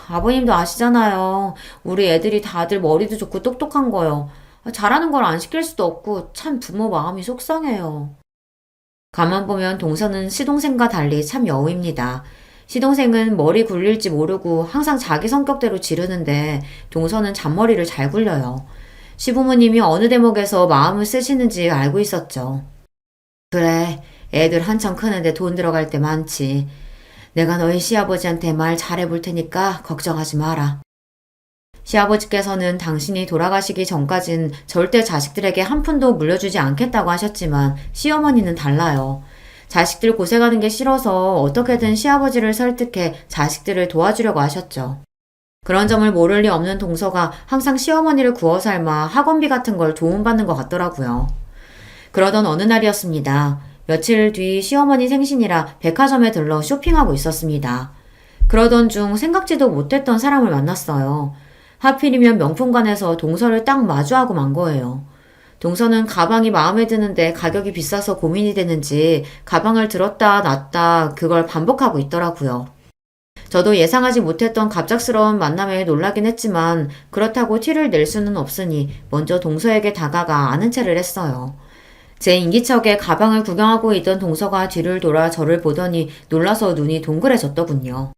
아버님도 아시잖아요. 우리 애들이 다들 머리도 좋고 똑똑한 거요. 잘하는 걸 안 시킬 수도 없고 참 부모 마음이 속상해요. 가만 보면 동서는 시동생과 달리 참 여우입니다. 시동생은 머리 굴릴지 모르고 항상 자기 성격대로 지르는데 동서는 잔머리를 잘 굴려요. 시부모님이 어느 대목에서 마음을 쓰시는지 알고 있었죠. 그래, 애들 한참 크는데 돈 들어갈 때 많지. 내가 너희 시아버지한테 말 잘해볼 테니까 걱정하지 마라. 시아버지께서는 당신이 돌아가시기 전까진 절대 자식들에게 한 푼도 물려주지 않겠다고 하셨지만 시어머니는 달라요. 자식들 고생하는 게 싫어서 어떻게든 시아버지를 설득해 자식들을 도와주려고 하셨죠. 그런 점을 모를 리 없는 동서가 항상 시어머니를 구워 삶아 학원비 같은 걸 도움받는 것 같더라고요. 그러던 어느 날이었습니다. 며칠 뒤 시어머니 생신이라 백화점에 들러 쇼핑하고 있었습니다. 그러던 중 생각지도 못했던 사람을 만났어요. 하필이면 명품관에서 동서를 딱 마주하고 만 거예요. 동서는 가방이 마음에 드는데 가격이 비싸서 고민이 되는지 가방을 들었다 놨다 그걸 반복하고 있더라고요. 저도 예상하지 못했던 갑작스러운 만남에 놀라긴 했지만 그렇다고 티를 낼 수는 없으니 먼저 동서에게 다가가 아는 체를 했어요. 제 인기척에 가방을 구경하고 있던 동서가 뒤를 돌아 저를 보더니 놀라서 눈이 동그래졌더군요.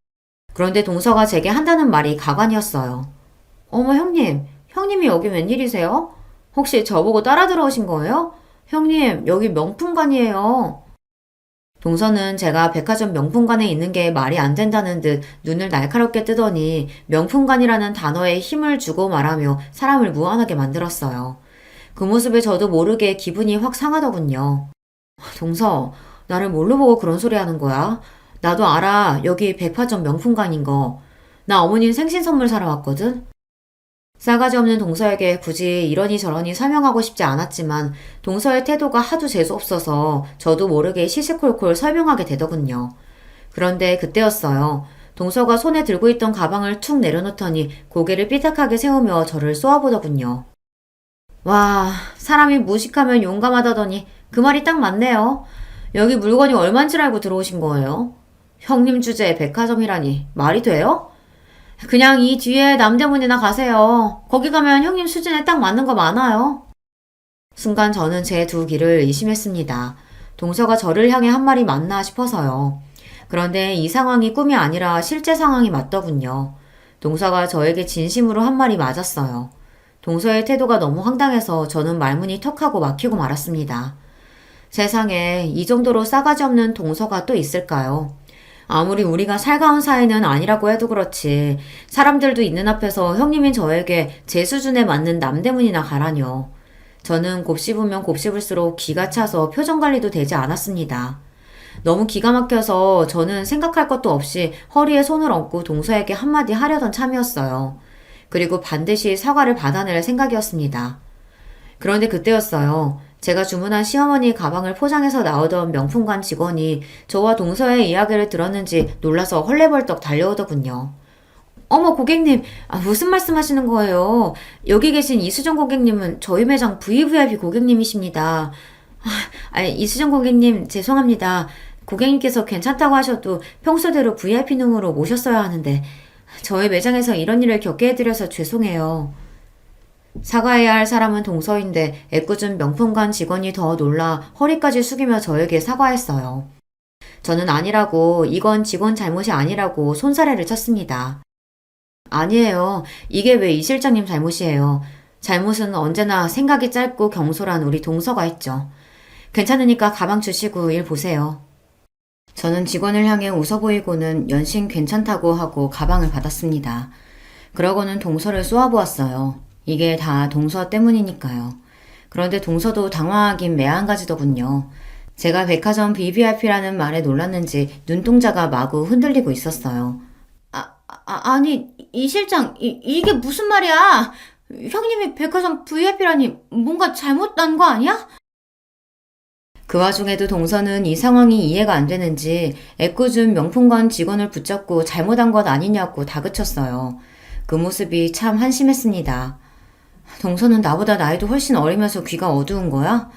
그런데 동서가 제게 한다는 말이 가관이었어요. 어머 형님, 형님이 여기 웬일이세요? 혹시 저보고 따라 들어오신 거예요? 형님, 여기 명품관이에요. 동서는 제가 백화점 명품관에 있는 게 말이 안 된다는 듯 눈을 날카롭게 뜨더니 명품관이라는 단어에 힘을 주고 말하며 사람을 무안하게 만들었어요. 그 모습에 저도 모르게 기분이 확 상하더군요. 동서, 나를 뭘로 보고 그런 소리 하는 거야? 나도 알아. 여기 백화점 명품관인 거. 나 어머님 생신 선물 사러 왔거든? 싸가지 없는 동서에게 굳이 이러니 저러니 설명하고 싶지 않았지만 동서의 태도가 하도 재수없어서 저도 모르게 시시콜콜 설명하게 되더군요. 그런데 그때였어요. 동서가 손에 들고 있던 가방을 툭 내려놓더니 고개를 삐딱하게 세우며 저를 쏘아보더군요. 와, 사람이 무식하면 용감하다더니 그 말이 딱 맞네요. 여기 물건이 얼만 줄 알고 들어오신 거예요? 형님 주제에 백화점이라니 말이 돼요? 그냥 이 뒤에 남대문이나 가세요. 거기 가면 형님 수준에 딱 맞는 거 많아요. 순간 저는 제 두 귀를 의심했습니다. 동서가 저를 향해 한 말이 맞나 싶어서요. 그런데 이 상황이 꿈이 아니라 실제 상황이 맞더군요. 동서가 저에게 진심으로 한 말이 맞았어요. 동서의 태도가 너무 황당해서 저는 말문이 턱하고 막히고 말았습니다. 세상에 이 정도로 싸가지 없는 동서가 또 있을까요? 아무리 우리가 살가운 사이는 아니라고 해도 그렇지 사람들도 있는 앞에서 형님인 저에게 제 수준에 맞는 남대문이나 가라뇨. 저는 곱씹으면 곱씹을수록 기가 차서 표정 관리도 되지 않았습니다. 너무 기가 막혀서 저는 생각할 것도 없이 허리에 손을 얹고 동서에게 한마디 하려던 참이었어요. 그리고 반드시 사과를 받아낼 생각이었습니다. 그런데 그때였어요. 제가 주문한 시어머니 가방을 포장해서 나오던 명품관 직원이 저와 동서의 이야기를 들었는지 놀라서 헐레벌떡 달려오더군요. 어머 고객님, 무슨 말씀하시는 거예요? 여기 계신 이수정 고객님은 저희 매장 VVIP 고객님이십니다. 이수정 고객님 죄송합니다. 고객님께서 괜찮다고 하셔도 평소대로 VIP룸으로 모셨어야 하는데 저희 매장에서 이런 일을 겪게 해드려서 죄송해요. 사과해야 할 사람은 동서인데 애꿎은 명품관 직원이 더 놀라 허리까지 숙이며 저에게 사과했어요. 저는 아니라고, 이건 직원 잘못이 아니라고 손사래를 쳤습니다. 아니에요. 이게 왜 이 실장님 잘못이에요. 잘못은 언제나 생각이 짧고 경솔한 우리 동서가 했죠. 괜찮으니까 가방 주시고 일 보세요. 저는 직원을 향해 웃어 보이고는 연신 괜찮다고 하고 가방을 받았습니다. 그러고는 동서를 쏘아보았어요. 이게 다 동서 때문이니까요. 그런데 동서도 당황하긴 매한가지더군요. 제가 백화점 BVIP라는 말에 놀랐는지 눈동자가 마구 흔들리고 있었어요. 아니, 이 실장, 이게 무슨 말이야? 형님이 백화점 VIP라니 뭔가 잘못한 거 아니야? 그 와중에도 동서는 이 상황이 이해가 안 되는지 애꿎은 명품관 직원을 붙잡고 잘못한 것 아니냐고 다그쳤어요. 그 모습이 참 한심했습니다. 동서는 나보다 나이도 훨씬 어리면서 귀가 어두운 거야?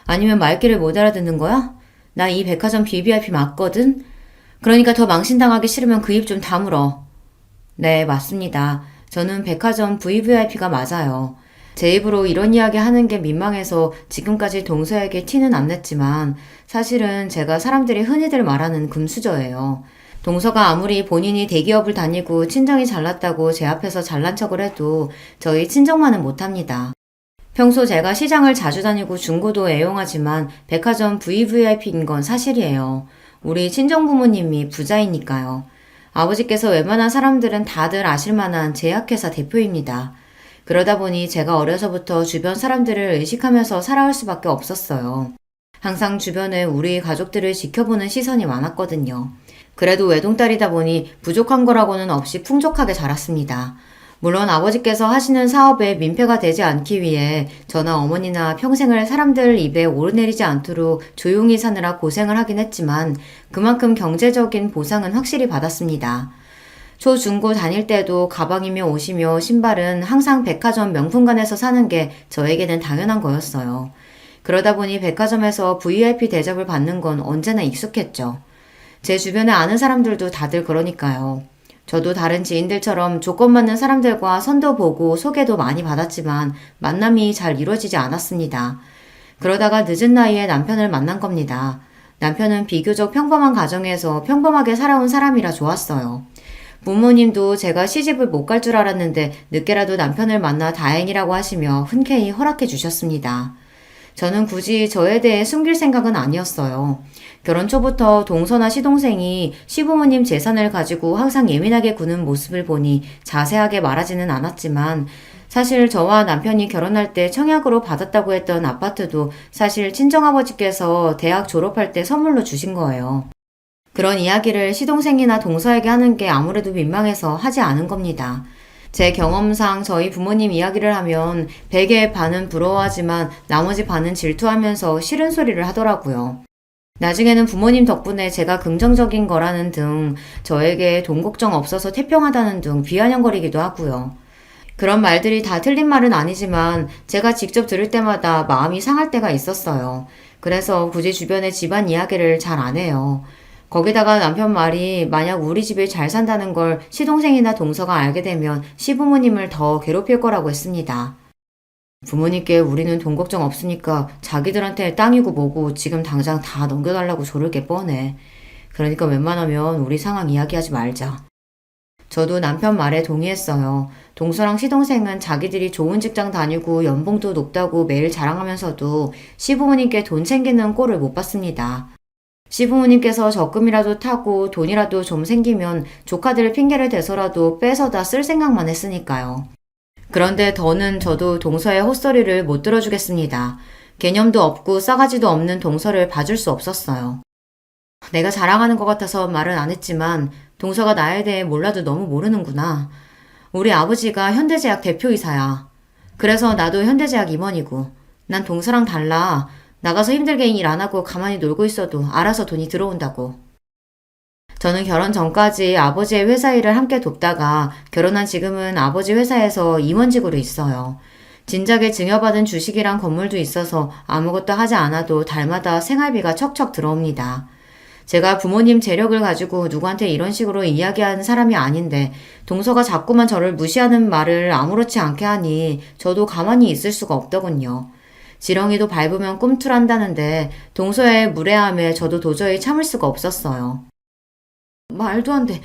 아니면 말귀를 못 알아듣는 거야? 나 이 백화점 BVIP 맞거든? 그러니까 더 망신당하기 싫으면 그 입 좀 다물어. 네, 맞습니다. 저는 백화점 VVIP가 맞아요. 제 입으로 이런 이야기 하는 게 민망해서 지금까지 동서에게 티는 안 냈지만 사실은 제가 사람들이 흔히들 말하는 금수저예요. 동서가 아무리 본인이 대기업을 다니고 친정이 잘났다고 제 앞에서 잘난 척을 해도 저희 친정만은 못합니다. 평소 제가 시장을 자주 다니고 중고도 애용하지만 백화점 VVIP인 건 사실이에요. 우리 친정부모님이 부자이니까요. 아버지께서 웬만한 사람들은 다들 아실 만한 제약회사 대표입니다. 그러다 보니 제가 어려서부터 주변 사람들을 의식하면서 살아올 수밖에 없었어요. 항상 주변에 우리 가족들을 지켜보는 시선이 많았거든요. 그래도 외동딸이다 보니 부족한 거라고는 없이 풍족하게 자랐습니다. 물론 아버지께서 하시는 사업에 민폐가 되지 않기 위해 저나 어머니나 평생을 사람들 입에 오르내리지 않도록 조용히 사느라 고생을 하긴 했지만 그만큼 경제적인 보상은 확실히 받았습니다. 초, 중, 고 다닐 때도 가방이며 옷이며 신발은 항상 백화점 명품관에서 사는 게 저에게는 당연한 거였어요. 그러다 보니 백화점에서 VIP 대접을 받는 건 언제나 익숙했죠. 제 주변에 아는 사람들도 다들 그러니까요. 저도 다른 지인들처럼 조건 맞는 사람들과 선도 보고 소개도 많이 받았지만 만남이 잘 이루어지지 않았습니다. 그러다가 늦은 나이에 남편을 만난 겁니다. 남편은 비교적 평범한 가정에서 평범하게 살아온 사람이라 좋았어요. 부모님도 제가 시집을 못 갈 줄 알았는데 늦게라도 남편을 만나 다행이라고 하시며 흔쾌히 허락해 주셨습니다. 저는 굳이 저에 대해 숨길 생각은 아니었어요. 결혼 초부터 동서나 시동생이 시부모님 재산을 가지고 항상 예민하게 구는 모습을 보니 자세하게 말하지는 않았지만 사실 저와 남편이 결혼할 때 청약으로 받았다고 했던 아파트도 사실 친정아버지께서 대학 졸업할 때 선물로 주신 거예요. 그런 이야기를 시동생이나 동서에게 하는 게 아무래도 민망해서 하지 않은 겁니다. 제 경험상 저희 부모님 이야기를 하면 100의 반은 부러워하지만 나머지 반은 질투하면서 싫은 소리를 하더라고요. 나중에는 부모님 덕분에 제가 긍정적인 거라는 등 저에게 돈 걱정 없어서 태평하다는 등 비아냥거리기도 하고요. 그런 말들이 다 틀린 말은 아니지만 제가 직접 들을 때마다 마음이 상할 때가 있었어요. 그래서 굳이 주변에 집안 이야기를 잘 안 해요. 거기다가 남편 말이 만약 우리 집이 잘 산다는 걸 시동생이나 동서가 알게 되면 시부모님을 더 괴롭힐 거라고 했습니다. 부모님께 우리는 돈 걱정 없으니까 자기들한테 땅이고 뭐고 지금 당장 다 넘겨달라고 조를 게 뻔해. 그러니까 웬만하면 우리 상황 이야기하지 말자. 저도 남편 말에 동의했어요. 동서랑 시동생은 자기들이 좋은 직장 다니고 연봉도 높다고 매일 자랑하면서도 시부모님께 돈 챙기는 꼴을 못 봤습니다. 시부모님께서 적금이라도 타고 돈이라도 좀 생기면 조카들 핑계를 대서라도 빼서 다 쓸 생각만 했으니까요. 그런데 더는 저도 동서의 헛소리를 못 들어주겠습니다. 개념도 없고 싸가지도 없는 동서를 봐줄 수 없었어요. 내가 자랑하는 것 같아서 말은 안 했지만 동서가 나에 대해 몰라도 너무 모르는구나. 우리 아버지가 현대제약 대표이사야. 그래서 나도 현대제약 임원이고 난 동서랑 달라. 나가서 힘들게 일 안 하고 가만히 놀고 있어도 알아서 돈이 들어온다고. 저는 결혼 전까지 아버지의 회사 일을 함께 돕다가 결혼한 지금은 아버지 회사에서 임원직으로 있어요. 진작에 증여받은 주식이랑 건물도 있어서 아무것도 하지 않아도 달마다 생활비가 척척 들어옵니다. 제가 부모님 재력을 가지고 누구한테 이런 식으로 이야기하는 사람이 아닌데 동서가 자꾸만 저를 무시하는 말을 아무렇지 않게 하니 저도 가만히 있을 수가 없더군요. 지렁이도 밟으면 꿈틀한다는데 동서의 무례함에 저도 도저히 참을 수가 없었어요. 말도 안 돼.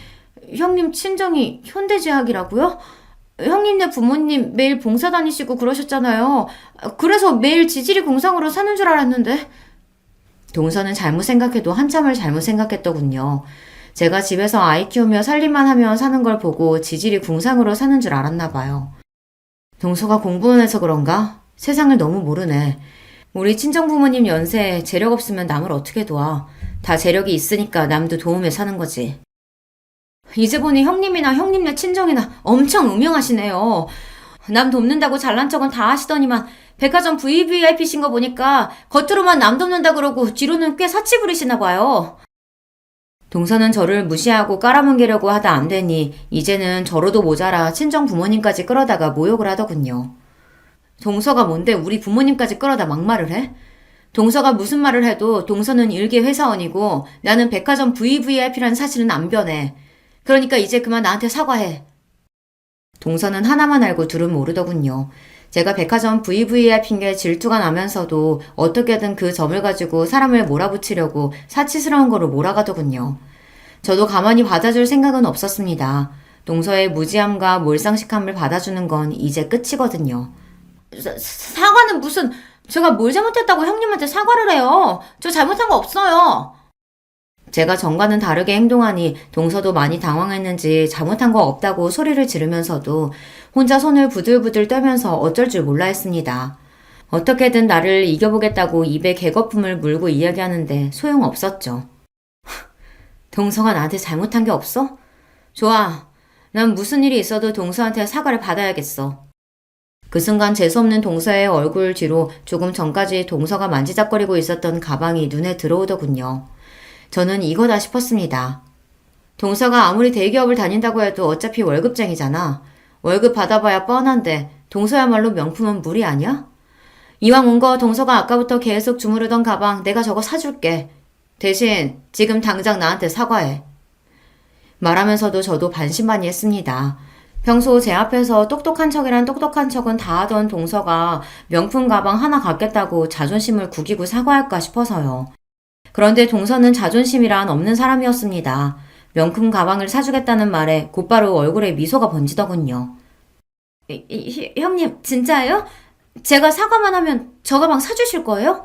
형님 친정이 현대제약이라고요? 형님네 부모님 매일 봉사 다니시고 그러셨잖아요. 그래서 매일 지질이 공상으로 사는 줄 알았는데. 동서는 잘못 생각해도 한참을 잘못 생각했더군요. 제가 집에서 아이 키우며 살림만 하며 사는 걸 보고 지질이 궁상으로 사는 줄 알았나 봐요. 동서가 공부만 해서 그런가? 세상을 너무 모르네. 우리 친정부모님 연세에 재력 없으면 남을 어떻게 도와. 다 재력이 있으니까 남도 도움에 사는 거지. 이제 보니 형님이나 형님네 친정이나 엄청 음흉하시네요. 남 돕는다고 잘난 척은 다 하시더니만 백화점 VVIP신 거 보니까 겉으로만 남 돕는다 그러고 뒤로는 꽤 사치 부리시나 봐요. 동서는 저를 무시하고 깔아뭉개려고 하다 안 되니 이제는 저로도 모자라 친정 부모님까지 끌어다가 모욕을 하더군요. 동서가 뭔데 우리 부모님까지 끌어다 막말을 해? 동서가 무슨 말을 해도 동서는 일개 회사원이고 나는 백화점 VVIP라는 사실은 안 변해. 그러니까 이제 그만 나한테 사과해. 동서는 하나만 알고 둘은 모르더군요. 제가 백화점 VVIP인 게 질투가 나면서도 어떻게든 그 점을 가지고 사람을 몰아붙이려고 사치스러운 거로 몰아가더군요. 저도 가만히 받아줄 생각은 없었습니다. 동서의 무지함과 몰상식함을 받아주는 건 이제 끝이거든요. 사과는 무슨... 제가 뭘 잘못했다고 형님한테 사과를 해요. 저 잘못한 거 없어요. 제가 전과는 다르게 행동하니 동서도 많이 당황했는지 잘못한 거 없다고 소리를 지르면서도 혼자 손을 부들부들 떨면서 어쩔 줄 몰라 했습니다. 어떻게든 나를 이겨보겠다고 입에 개거품을 물고 이야기하는데 소용없었죠. 동서가 나한테 잘못한 게 없어? 좋아. 난 무슨 일이 있어도 동서한테 사과를 받아야겠어. 그 순간 재수없는 동서의 얼굴 뒤로 조금 전까지 동서가 만지작거리고 있었던 가방이 눈에 들어오더군요. 저는 이거다 싶었습니다. 동서가 아무리 대기업을 다닌다고 해도 어차피 월급쟁이잖아. 월급 받아봐야 뻔한데 동서야말로 명품은 무리 아니야? 이왕 온 거 동서가 아까부터 계속 주무르던 가방 내가 저거 사줄게. 대신 지금 당장 나한테 사과해. 말하면서도 저도 반신반의했습니다. 평소 제 앞에서 똑똑한 척이란 똑똑한 척은 다 하던 동서가 명품 가방 하나 갖겠다고 자존심을 구기고 사과할까 싶어서요. 그런데 동서는 자존심이란 없는 사람이었습니다. 명품 가방을 사주겠다는 말에 곧바로 얼굴에 미소가 번지더군요. 형님, 진짜예요? 제가 사과만 하면 저 가방 사주실 거예요?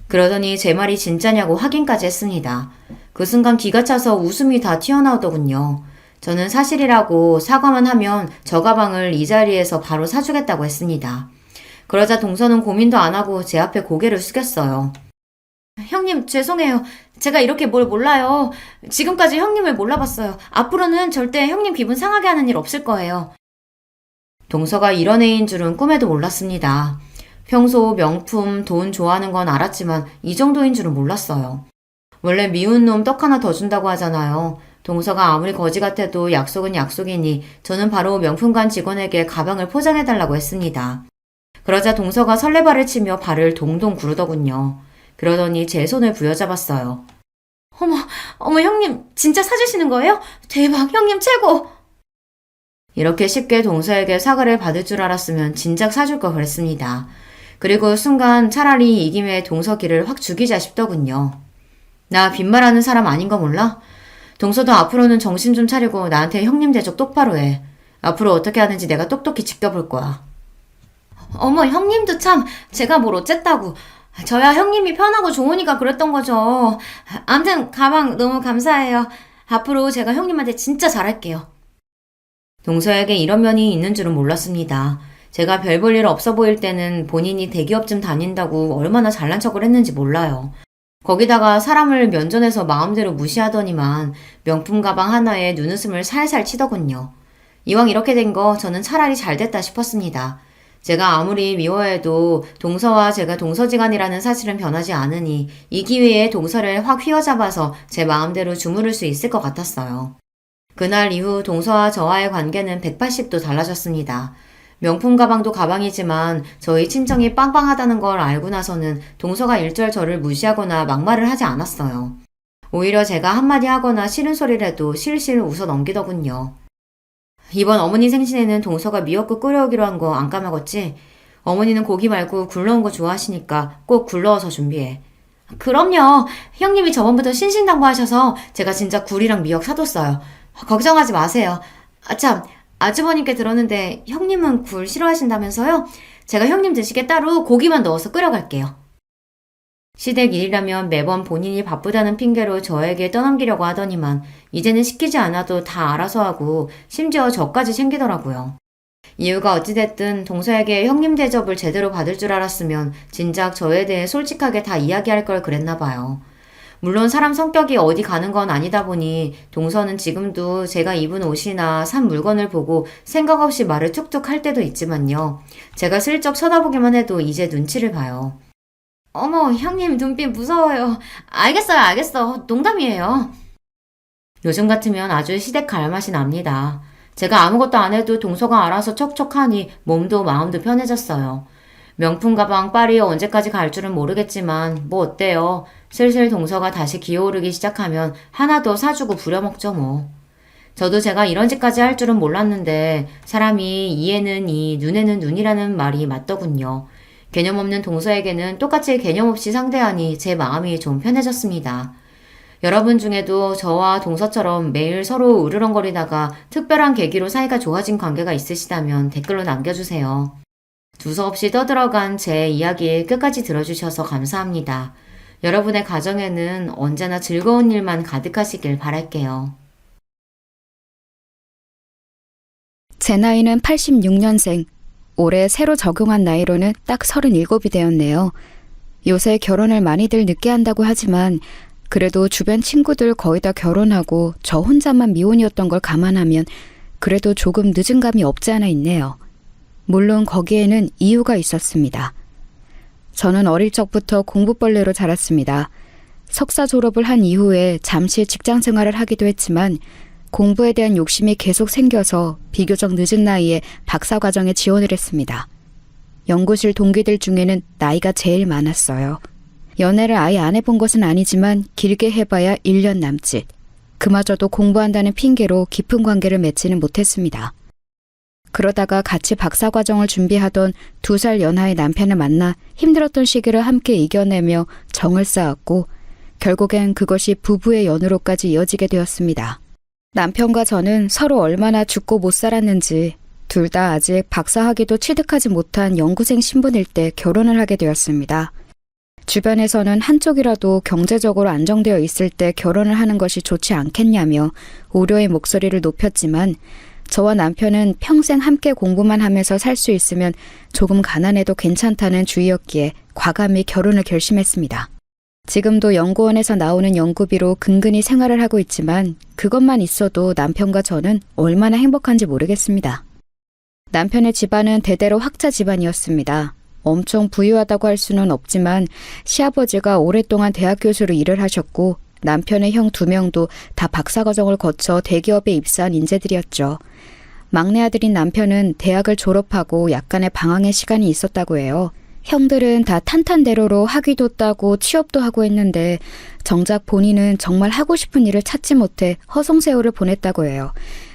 그러더니 제 말이 진짜냐고 확인까지 했습니다. 그 순간 기가 차서 웃음이 다 튀어나오더군요. 저는 사실이라고 사과만 하면 저 가방을 이 자리에서 바로 사주겠다고 했습니다. 그러자 동서는 고민도 안 하고 제 앞에 고개를 숙였어요. 형님, 죄송해요. 제가 이렇게 뭘 몰라요. 지금까지 형님을 몰라봤어요. 앞으로는 절대 형님 기분 상하게 하는 일 없을 거예요. 동서가 이런 애인 줄은 꿈에도 몰랐습니다. 평소 명품, 돈 좋아하는 건 알았지만 이 정도인 줄은 몰랐어요. 원래 미운 놈 떡 하나 더 준다고 하잖아요. 동서가 아무리 거지 같아도 약속은 약속이니 저는 바로 명품관 직원에게 가방을 포장해달라고 했습니다. 그러자 동서가 설레발을 치며 발을 동동 구르더군요. 그러더니 제 손을 부여잡았어요. 어머 형님 진짜 사주시는 거예요? 대박 형님 최고! 이렇게 쉽게 동서에게 사과를 받을 줄 알았으면 진작 사줄 걸 그랬습니다. 그리고 순간 차라리 이 김에 동서 길을 확 죽이자 싶더군요. 나 빈말하는 사람 아닌 거 몰라? 동서도 앞으로는 정신 좀 차리고 나한테 형님 대접 똑바로 해. 앞으로 어떻게 하는지 내가 똑똑히 지켜볼 거야. 어머 형님도 참 제가 뭘 어쨌다고. 저야 형님이 편하고 좋으니까 그랬던 거죠. 암튼 가방 너무 감사해요. 앞으로 제가 형님한테 진짜 잘할게요. 동서에게 이런 면이 있는 줄은 몰랐습니다. 제가 별 볼 일 없어 보일 때는 본인이 대기업쯤 다닌다고 얼마나 잘난 척을 했는지 몰라요. 거기다가 사람을 면전에서 마음대로 무시하더니만 명품 가방 하나에 눈웃음을 살살 치더군요. 이왕 이렇게 된 거 저는 차라리 잘 됐다 싶었습니다. 제가 아무리 미워해도 동서와 제가 동서지간이라는 사실은 변하지 않으니 이 기회에 동서를 확 휘어잡아서 제 마음대로 주무를 수 있을 것 같았어요. 그날 이후 동서와 저와의 관계는 180도 달라졌습니다. 명품 가방도 가방이지만 저희 친정이 빵빵하다는 걸 알고 나서는 동서가 일절 저를 무시하거나 막말을 하지 않았어요. 오히려 제가 한마디 하거나 싫은 소리를 해도 실실 웃어 넘기더군요. 이번 어머니 생신에는 동서가 미역국 끓여오기로 한 거 안 까먹었지? 어머니는 고기 말고 굴러온 거 좋아하시니까 꼭 굴러와서 준비해. 그럼요. 형님이 저번부터 신신당부하셔서 제가 진짜 굴이랑 미역 사뒀어요. 걱정하지 마세요. 참, 아주버님께 들었는데 형님은 굴 싫어하신다면서요? 제가 형님 드시게 따로 고기만 넣어서 끓여갈게요. 시댁 일이라면 매번 본인이 바쁘다는 핑계로 저에게 떠넘기려고 하더니만 이제는 시키지 않아도 다 알아서 하고 심지어 저까지 챙기더라고요. 이유가 어찌됐든 동서에게 형님 대접을 제대로 받을 줄 알았으면 진작 저에 대해 솔직하게 다 이야기할 걸 그랬나 봐요. 물론 사람 성격이 어디 가는 건 아니다 보니 동서는 지금도 제가 입은 옷이나 산 물건을 보고 생각 없이 말을 툭툭 할 때도 있지만요. 제가 슬쩍 쳐다보기만 해도 이제 눈치를 봐요. 어머 형님 눈빛 무서워요. 알겠어. 농담이에요. 요즘 같으면 아주 시댁 갈 맛이 납니다. 제가 아무것도 안 해도 동서가 알아서 척척하니 몸도 마음도 편해졌어요. 명품 가방 파리 언제까지 갈 줄은 모르겠지만 뭐 어때요. 슬슬 동서가 다시 기어오르기 시작하면 하나 더 사주고 부려먹죠 뭐. 저도 제가 이런 짓까지 할 줄은 몰랐는데 사람이 이에는 이, 눈에는 눈이라는 말이 맞더군요. 개념 없는 동서에게는 똑같이 개념 없이 상대하니 제 마음이 좀 편해졌습니다. 여러분 중에도 저와 동서처럼 매일 서로 으르렁거리다가 특별한 계기로 사이가 좋아진 관계가 있으시다면 댓글로 남겨주세요. 두서없이 떠들어간 제 이야기 끝까지 들어주셔서 감사합니다. 여러분의 가정에는 언제나 즐거운 일만 가득하시길 바랄게요. 제 나이는 86년생. 올해 새로 적용한 나이로는 딱 37이 되었네요. 요새 결혼을 많이들 늦게 한다고 하지만 그래도 주변 친구들 거의 다 결혼하고 저 혼자만 미혼이었던 걸 감안하면 그래도 조금 늦은 감이 없지 않아 있네요. 물론 거기에는 이유가 있었습니다. 저는 어릴 적부터 공부벌레로 자랐습니다. 석사 졸업을 한 이후에 잠시 직장 생활을 하기도 했지만 공부에 대한 욕심이 계속 생겨서 비교적 늦은 나이에 박사과정에 지원을 했습니다. 연구실 동기들 중에는 나이가 제일 많았어요. 연애를 아예 안 해본 것은 아니지만 길게 해봐야 1년 남짓. 그마저도 공부한다는 핑계로 깊은 관계를 맺지는 못했습니다. 그러다가 같이 박사과정을 준비하던 2살 연하의 남편을 만나 힘들었던 시기를 함께 이겨내며 정을 쌓았고 결국엔 그것이 부부의 연으로까지 이어지게 되었습니다. 남편과 저는 서로 얼마나 죽고 못 살았는지 둘 다 아직 박사학위도 취득하지 못한 연구생 신분일 때 결혼을 하게 되었습니다. 주변에서는 한쪽이라도 경제적으로 안정되어 있을 때 결혼을 하는 것이 좋지 않겠냐며 우려의 목소리를 높였지만 저와 남편은 평생 함께 공부만 하면서 살 수 있으면 조금 가난해도 괜찮다는 주의였기에 과감히 결혼을 결심했습니다. 지금도 연구원에서 나오는 연구비로 근근히 생활을 하고 있지만 그것만 있어도 남편과 저는 얼마나 행복한지 모르겠습니다. 남편의 집안은 대대로 학자 집안이었습니다. 엄청 부유하다고 할 수는 없지만 시아버지가 오랫동안 대학 교수로 일을 하셨고 남편의 형 2명도 다 박사과정을 거쳐 대기업에 입사한 인재들이었죠. 막내 아들인 남편은 대학을 졸업하고 약간의 방황의 시간이 있었다고 해요. 형들은 다 탄탄대로로 학위도 따고 취업도 하고 했는데 정작 본인은 정말 하고 싶은 일을 찾지 못해 허송세월을 보냈다고 해요.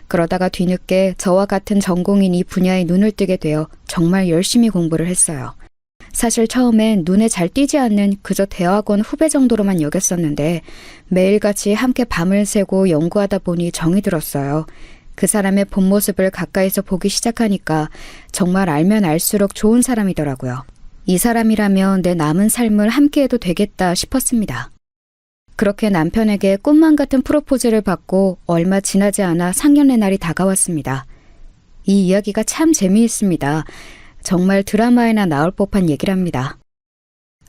그러다가 뒤늦게 저와 같은 전공인 이 분야에 눈을 뜨게 되어 정말 열심히 공부를 했어요. 사실 처음엔 눈에 잘 띄지 않는 그저 대학원 후배 정도로만 여겼었는데 매일같이 함께 밤을 새고 연구하다 보니 정이 들었어요. 그 사람의 본 모습을 가까이서 보기 시작하니까 정말 알면 알수록 좋은 사람이더라고요. 이 사람이라면 내 남은 삶을 함께해도 되겠다 싶었습니다. 그렇게 남편에게 꿈만 같은 프로포즈를 받고 얼마 지나지 않아 상견례 날이 다가왔습니다. 이 이야기가 참 재미있습니다. 정말 드라마에나 나올 법한 얘기랍니다.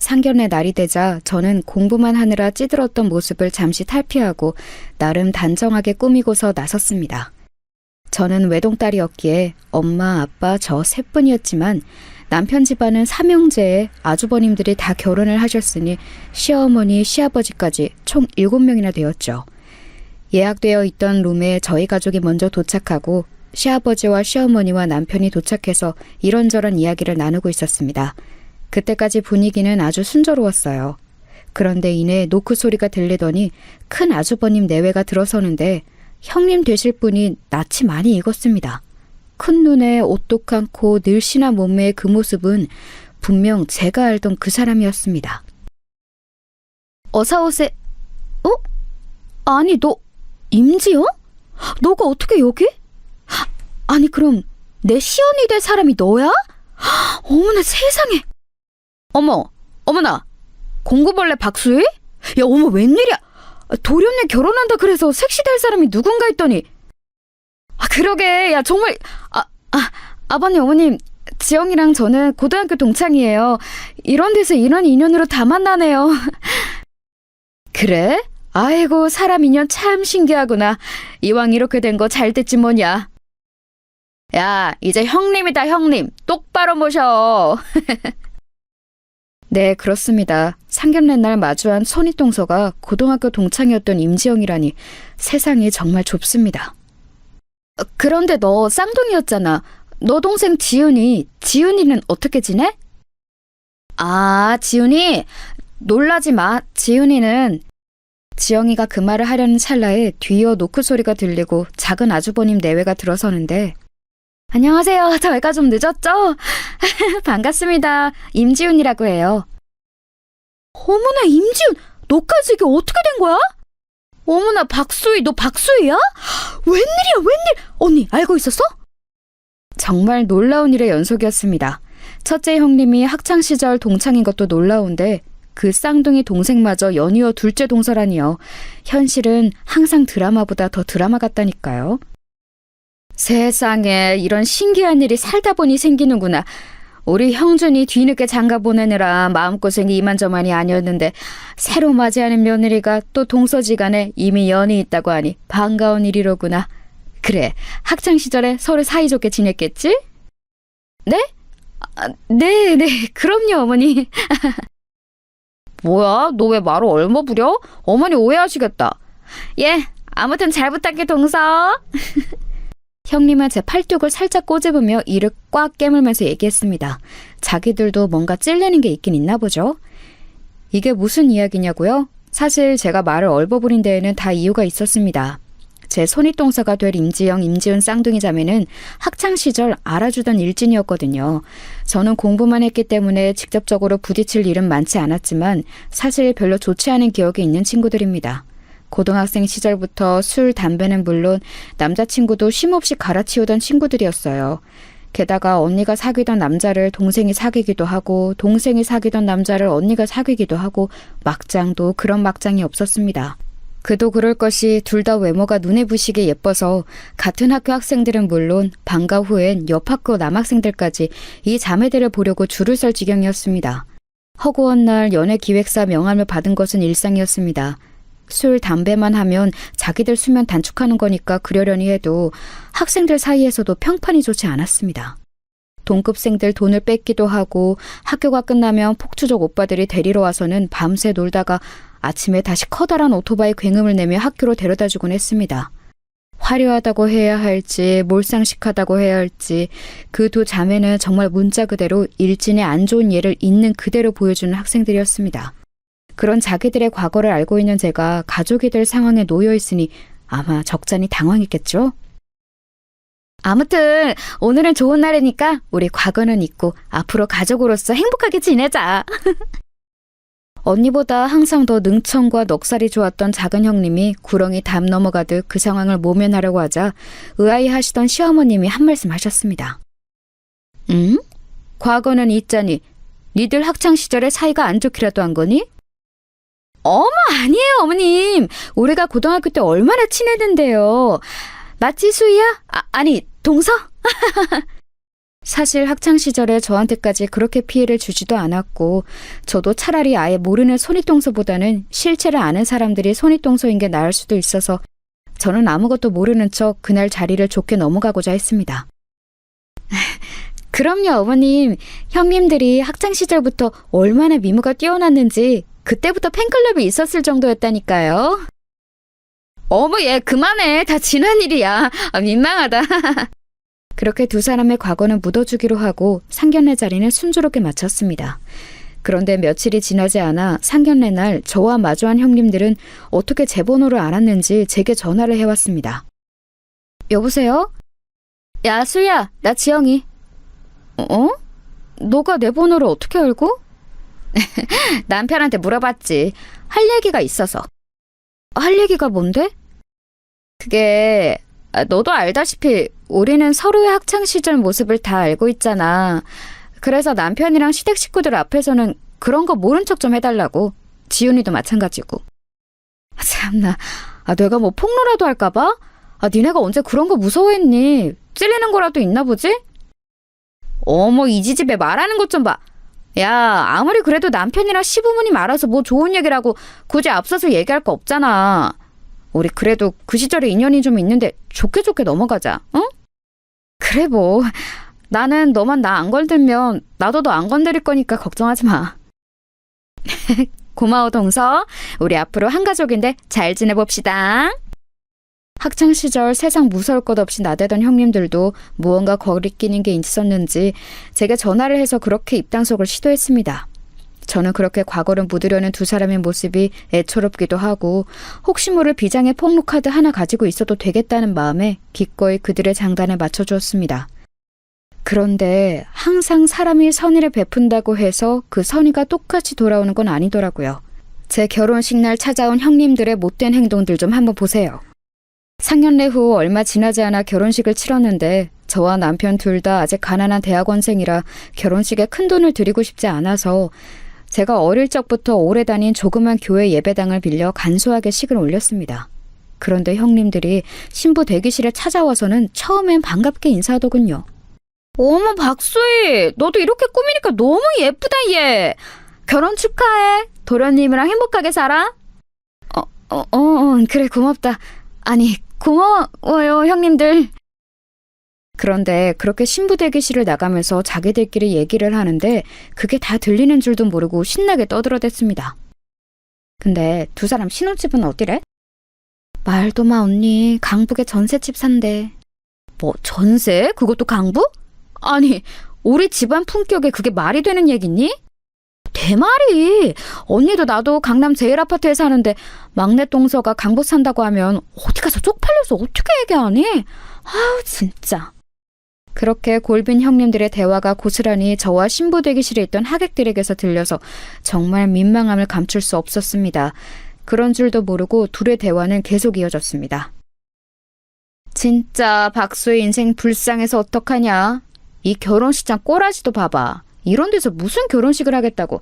상견례 날이 되자 저는 공부만 하느라 찌들었던 모습을 잠시 탈피하고 나름 단정하게 꾸미고서 나섰습니다. 저는 외동딸이었기에 엄마, 아빠, 저 셋뿐이었지만 남편 집안은 삼형제에 아주버님들이 다 결혼을 하셨으니 시어머니, 시아버지까지 총 7명이나 되었죠. 예약되어 있던 룸에 저희 가족이 먼저 도착하고 시아버지와 시어머니와 남편이 도착해서 이런저런 이야기를 나누고 있었습니다. 그때까지 분위기는 아주 순조로웠어요. 그런데 이내 노크 소리가 들리더니 큰 아주버님 내외가 들어서는데 형님 되실 분이 낯이 많이 익었습니다. 큰 눈에 오똑한 코, 늘씬한 몸매의 그 모습은 분명 제가 알던 그 사람이었습니다. 어서오세... 어? 아니 너 임지영? 너가 어떻게 여기? 아니 그럼 내 시연이 될 사람이 너야? 어머나 세상에. 어머나 공구벌레 박수희? 야 어머 웬일이야. 도련님 결혼한다 그래서 섹시될 사람이 누군가 했더니 그러게 야 정말 아버님 어머님 지영이랑 저는 고등학교 동창이에요. 이런 데서 이런 인연으로 다 만나네요. 그래? 아이고 사람 인연 참 신기하구나. 이왕 이렇게 된 거 잘 됐지 뭐냐. 야 이제 형님이다 형님. 똑바로 모셔. 네 그렇습니다. 상견례 날 마주한 손윗동서가 고등학교 동창이었던 임지영이라니 세상이 정말 좁습니다. 그런데 너 쌍둥이였잖아. 너 동생 지은이는 어떻게 지내? 아 지은이? 놀라지 마. 지은이는... 지영이가 그 말을 하려는 찰나에 뒤이어 노크 소리가 들리고 작은 아주버님 내외가 들어서는데 안녕하세요. 저희가 좀 늦었죠? 반갑습니다. 임지훈이라고 해요. 어머나 임지훈! 너까지 이게 어떻게 된 거야? 어머나 박수희, 너 박수희야? 웬일이야 웬일! 언니 알고 있었어? 정말 놀라운 일의 연속이었습니다. 첫째 형님이 학창시절 동창인 것도 놀라운데 그 쌍둥이 동생마저 연이어 둘째 동서라니요. 현실은 항상 드라마보다 더 드라마 같다니까요. 세상에 이런 신기한 일이 살다 보니 생기는구나. 우리 형준이 뒤늦게 장가 보내느라 마음고생이 이만저만이 아니었는데 새로 맞이하는 며느리가 또 동서지간에 이미 연이 있다고 하니 반가운 일이로구나. 그래, 학창시절에 서로 사이좋게 지냈겠지? 네? 네, 그럼요, 어머니. 뭐야, 너 왜 말을 얼머부려? 어머니 오해하시겠다. 예, 아무튼 잘 부탁해, 동서. 형님은 제 팔뚝을 살짝 꼬집으며 이를 꽉 깨물면서 얘기했습니다. 자기들도 뭔가 찔리는 게 있긴 있나 보죠. 이게 무슨 이야기냐고요? 사실 제가 말을 얼버무린 데에는 다 이유가 있었습니다. 제 손윗동서가 될 임지영, 임지은 쌍둥이 자매는 학창시절 알아주던 일진이었거든요. 저는 공부만 했기 때문에 직접적으로 부딪힐 일은 많지 않았지만 사실 별로 좋지 않은 기억이 있는 친구들입니다. 고등학생 시절부터 술, 담배는 물론 남자친구도 쉼없이 갈아치우던 친구들이었어요. 게다가 언니가 사귀던 남자를 동생이 사귀기도 하고 동생이 사귀던 남자를 언니가 사귀기도 하고 막장도 그런 막장이 없었습니다. 그도 그럴 것이 둘 다 외모가 눈에 부시게 예뻐서 같은 학교 학생들은 물론 방과 후엔 옆 학교 남학생들까지 이 자매들을 보려고 줄을 설 지경이었습니다. 허구한 날 연예기획사 명함을 받은 것은 일상이었습니다. 술, 담배만 하면 자기들 수면 단축하는 거니까 그러려니 해도 학생들 사이에서도 평판이 좋지 않았습니다. 동급생들 돈을 뺏기도 하고 학교가 끝나면 폭주족 오빠들이 데리러 와서는 밤새 놀다가 아침에 다시 커다란 오토바이 굉음을 내며 학교로 데려다주곤 했습니다. 화려하다고 해야 할지 몰상식하다고 해야 할지 그 두 자매는 정말 문자 그대로 일진의 안 좋은 예를 있는 그대로 보여주는 학생들이었습니다. 그런 자기들의 과거를 알고 있는 제가 가족이 될 상황에 놓여 있으니 아마 적잖이 당황했겠죠? 아무튼 오늘은 좋은 날이니까 우리 과거는 잊고 앞으로 가족으로서 행복하게 지내자. 언니보다 항상 더 능청과 넉살이 좋았던 작은 형님이 구렁이 담 넘어가듯 그 상황을 모면하려고 하자 의아해하시던 시어머님이 한 말씀 하셨습니다. 응? 과거는 잊자니 니들 학창시절에 사이가 안 좋기라도 한 거니? 어머, 아니에요, 어머님. 우리가 고등학교 때 얼마나 친했는데요. 맞지, 수희야? 아니, 동서? 사실 학창시절에 저한테까지 그렇게 피해를 주지도 않았고 저도 차라리 아예 모르는 손윗동서보다는 실체를 아는 사람들이 손윗동서인 게 나을 수도 있어서 저는 아무것도 모르는 척 그날 자리를 좋게 넘어가고자 했습니다. 그럼요, 어머님. 형님들이 학창시절부터 얼마나 미모가 뛰어났는지 그때부터 팬클럽이 있었을 정도였다니까요. 어머, 얘 그만해. 다 지난 일이야. 민망하다. 그렇게 두 사람의 과거는 묻어주기로 하고 상견례 자리는 순조롭게 마쳤습니다. 그런데 며칠이 지나지 않아 상견례 날 저와 마주한 형님들은 어떻게 제 번호를 알았는지 제게 전화를 해왔습니다. 여보세요? 야, 수야, 나 지영이. 어? 너가 내 번호를 어떻게 알고? 남편한테 물어봤지. 할 얘기가 있어서. 할 얘기가 뭔데? 그게 너도 알다시피 우리는 서로의 학창시절 모습을 다 알고 있잖아. 그래서 남편이랑 시댁 식구들 앞에서는 그런 거 모른 척 좀 해달라고. 지훈이도 마찬가지고. 참나, 내가 뭐 폭로라도 할까봐? 니네가 언제 그런 거 무서워했니? 찔리는 거라도 있나 보지? 어머, 이 지집애 말하는 것 좀 봐. 야, 아무리 그래도 남편이랑 시부모님 알아서 뭐 좋은 얘기라고 굳이 앞서서 얘기할 거 없잖아. 우리 그래도 그 시절에 인연이 좀 있는데 좋게 넘어가자, 응? 그래 뭐. 나는 너만 나 안 건들면 나도 너 안 건드릴 거니까 걱정하지 마. 고마워, 동서. 우리 앞으로 한 가족인데 잘 지내봅시다. 학창시절 세상 무서울 것 없이 나대던 형님들도 무언가 거리끼는 게 있었는지 제게 전화를 해서 그렇게 입단속을 시도했습니다. 저는 그렇게 과거를 묻으려는 두 사람의 모습이 애처롭기도 하고 혹시 모를 비장의 폭로카드 하나 가지고 있어도 되겠다는 마음에 기꺼이 그들의 장단에 맞춰주었습니다. 그런데 항상 사람이 선의를 베푼다고 해서 그 선의가 똑같이 돌아오는 건 아니더라고요. 제 결혼식 날 찾아온 형님들의 못된 행동들 좀 한번 보세요. 상견례 후 얼마 지나지 않아 결혼식을 치렀는데 저와 남편 둘 다 아직 가난한 대학원생이라 결혼식에 큰돈을 들이고 싶지 않아서 제가 어릴 적부터 오래 다닌 조그만 교회 예배당을 빌려 간소하게 식을 올렸습니다. 그런데 형님들이 신부 대기실에 찾아와서는 처음엔 반갑게 인사하더군요. 어머 박수희, 너도 이렇게 꾸미니까 너무 예쁘다 얘. 결혼 축하해. 도련님이랑 행복하게 살아. 그래 고맙다. 아니 고마워요 형님들. 그런데 그렇게 신부 대기실을 나가면서 자기들끼리 얘기를 하는데 그게 다 들리는 줄도 모르고 신나게 떠들어댔습니다. 근데 두 사람 신혼집은 어디래? 말도 마 언니, 강북에 전셋집 산대. 뭐 전세? 그것도 강북? 아니 우리 집안 품격에 그게 말이 되는 얘기니? 대말이. 언니도 나도 강남 제일 아파트에 사는데 막내 동서가 강북 산다고 하면 어디 가서 쪽팔려서 어떻게 얘기하니? 아우 진짜. 그렇게 골빈 형님들의 대화가 고스란히 저와 신부 대기실에 있던 하객들에게서 들려서 정말 민망함을 감출 수 없었습니다. 그런 줄도 모르고 둘의 대화는 계속 이어졌습니다. 진짜 박수의 인생 불쌍해서 어떡하냐. 이 결혼식장 꼬라지도 봐봐. 이런 데서 무슨 결혼식을 하겠다고.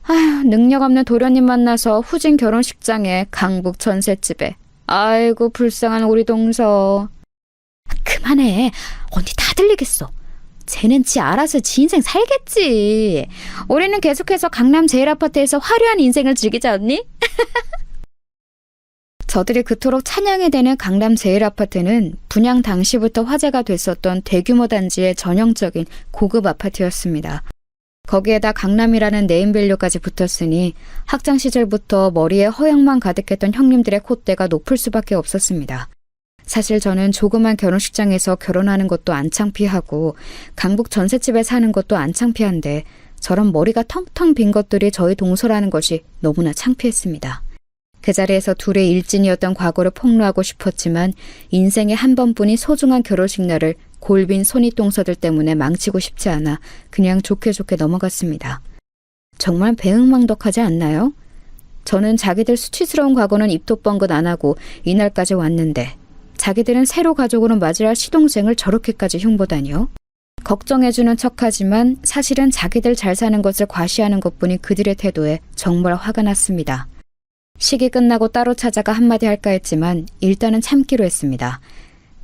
아휴, 능력 없는 도련님 만나서 후진 결혼식장에 강북 전셋집에. 아이고 불쌍한 우리 동서. 그만해. 언니 다 들리겠어. 쟤는 지 알아서 지 인생 살겠지. 우리는 계속해서 강남 제일 아파트에서 화려한 인생을 즐기자 언니. 저들이 그토록 찬양이 되는 강남 제일 아파트는 분양 당시부터 화제가 됐었던 대규모 단지의 전형적인 고급 아파트였습니다. 거기에다 강남이라는 네임밸류까지 붙었으니 학창 시절부터 머리에 허영만 가득했던 형님들의 콧대가 높을 수밖에 없었습니다. 사실 저는 조그만 결혼식장에서 결혼하는 것도 안 창피하고 강북 전셋집에 사는 것도 안 창피한데 저런 머리가 텅텅 빈 것들이 저희 동서라는 것이 너무나 창피했습니다. 그 자리에서 둘의 일진이었던 과거를 폭로하고 싶었지만 인생의 한 번뿐인 소중한 결혼식 날을 골빈 손윗동서들 때문에 망치고 싶지 않아 그냥 좋게 넘어갔습니다. 정말 배은망덕하지 않나요? 저는 자기들 수치스러운 과거는 입도 뻥긋 안 하고 이날까지 왔는데 자기들은 새로 가족으로 맞이할 시동생을 저렇게까지 흉보다니요? 걱정해주는 척하지만 사실은 자기들 잘 사는 것을 과시하는 것뿐인 그들의 태도에 정말 화가 났습니다. 식이 끝나고 따로 찾아가 한마디 할까 했지만 일단은 참기로 했습니다.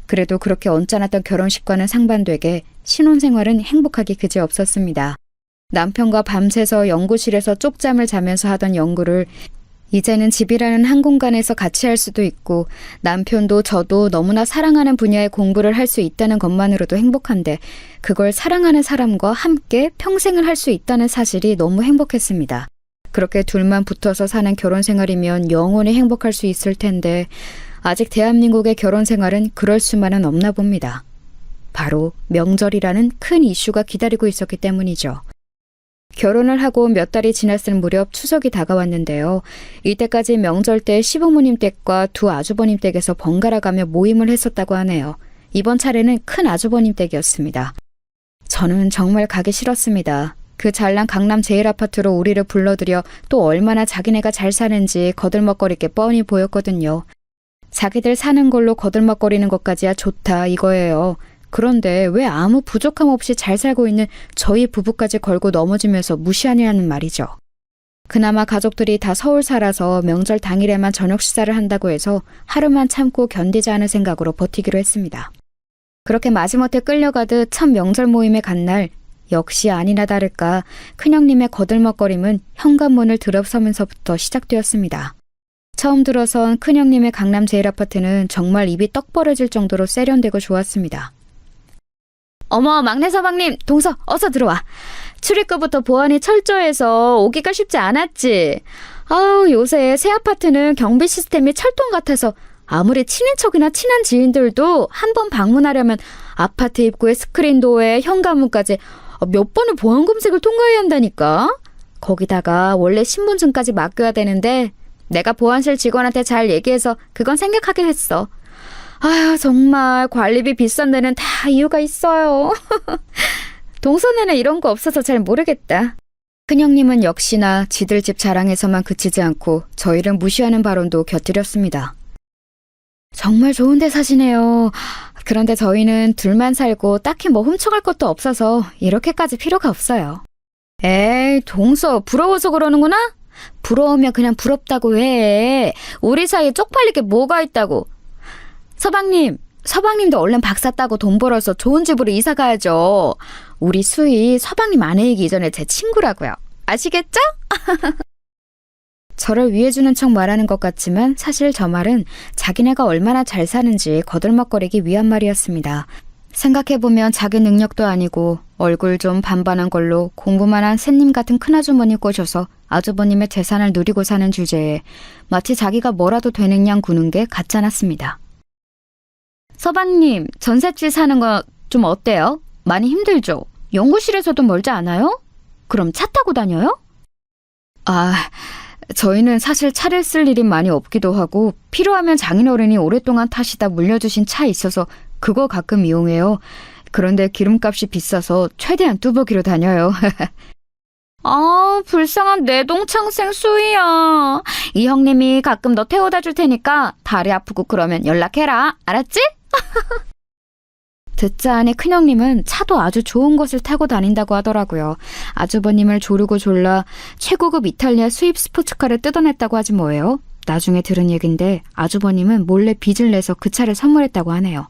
그래도 그렇게 언짢았던 결혼식과는 상반되게 신혼생활은 행복하기 그지없었습니다. 남편과 밤새서 연구실에서 쪽잠을 자면서 하던 연구를 이제는 집이라는 한 공간에서 같이 할 수도 있고 남편도 저도 너무나 사랑하는 분야의 공부를 할 수 있다는 것만으로도 행복한데 그걸 사랑하는 사람과 함께 평생을 할 수 있다는 사실이 너무 행복했습니다. 그렇게 둘만 붙어서 사는 결혼 생활이면 영원히 행복할 수 있을 텐데 아직 대한민국의 결혼 생활은 그럴 수만은 없나 봅니다. 바로 명절이라는 큰 이슈가 기다리고 있었기 때문이죠. 결혼을 하고 몇 달이 지났을 무렵 추석이 다가왔는데요. 이때까지 명절 때 시부모님 댁과 두 아주버님 댁에서 번갈아 가며 모임을 했었다고 하네요. 이번 차례는 큰 아주버님 댁이었습니다. 저는 정말 가기 싫었습니다. 그 잘난 강남 제일 아파트로 우리를 불러들여 또 얼마나 자기네가 잘 사는지 거들먹거릴 게 뻔히 보였거든요. 자기들 사는 걸로 거들먹거리는 것까지야 좋다 이거예요. 그런데 왜 아무 부족함 없이 잘 살고 있는 저희 부부까지 걸고 넘어지면서 무시하냐는 말이죠. 그나마 가족들이 다 서울 살아서 명절 당일에만 저녁 식사를 한다고 해서 하루만 참고 견디자 하는 생각으로 버티기로 했습니다. 그렇게 마지못해 끌려가듯 첫 명절 모임에 간 날 역시 아니나 다를까 큰형님의 거들먹거림은 현관문을 들어서면서부터 시작되었습니다. 처음 들어선 큰형님의 강남 제일 아파트는 정말 입이 떡 벌어질 정도로 세련되고 좋았습니다. 어머 막내 서방님 동서 어서 들어와. 출입구부터 보안이 철저해서 오기가 쉽지 않았지. 아우 요새 새 아파트는 경비 시스템이 철통 같아서 아무리 친인척이나 친한 지인들도 한 번 방문하려면 아파트 입구의 스크린도어에 현관문까지 몇 번의 보안 검색을 통과해야 한다니까. 거기다가 원래 신분증까지 맡겨야 되는데 내가 보안실 직원한테 잘 얘기해서 그건 생략하긴 했어. 아휴 정말 관리비 비싼 데는 다 이유가 있어요. 동선에는 이런 거 없어서 잘 모르겠다. 큰형님은 역시나 지들 집 자랑에서만 그치지 않고 저희를 무시하는 발언도 곁들였습니다. 정말 좋은 데 사시네요. 그런데 저희는 둘만 살고 딱히 뭐 훔쳐갈 것도 없어서 이렇게까지 필요가 없어요. 에이, 동서 부러워서 그러는구나? 부러우면 그냥 부럽다고 해. 우리 사이에 쪽팔릴 게 뭐가 있다고. 서방님도 얼른 박사 따고 돈 벌어서 좋은 집으로 이사 가야죠. 우리 수희 서방님 아내이기 이전에 제 친구라고요. 아시겠죠? 저를 위해주는 척 말하는 것 같지만 사실 저 말은 자기네가 얼마나 잘 사는지 거들먹거리기 위한 말이었습니다. 생각해보면 자기 능력도 아니고 얼굴 좀 반반한 걸로 공부만 한 새님 같은 큰아주머니 꼬셔서 아주버님의 재산을 누리고 사는 주제에 마치 자기가 뭐라도 되는 양 구는 게 같잖았습니다. 서방님, 전셋집 사는 거 좀 어때요? 많이 힘들죠? 연구실에서도 멀지 않아요? 그럼 차 타고 다녀요? 저희는 사실 차를 쓸 일이 많이 없기도 하고 필요하면 장인어른이 오랫동안 타시다 물려주신 차 있어서 그거 가끔 이용해요. 그런데 기름값이 비싸서 최대한 뚜벅이로 다녀요. 불쌍한 내 동창생 수희야. 이 형님이 가끔 너 태워다 줄 테니까 다리 아프고 그러면 연락해라. 알았지? 듣자 하니 큰형님은 차도 아주 좋은 것을 타고 다닌다고 하더라고요. 아주버님을 조르고 졸라 최고급 이탈리아 수입 스포츠카를 뜯어냈다고 하지 뭐예요. 나중에 들은 얘긴데 아주버님은 몰래 빚을 내서 그 차를 선물했다고 하네요.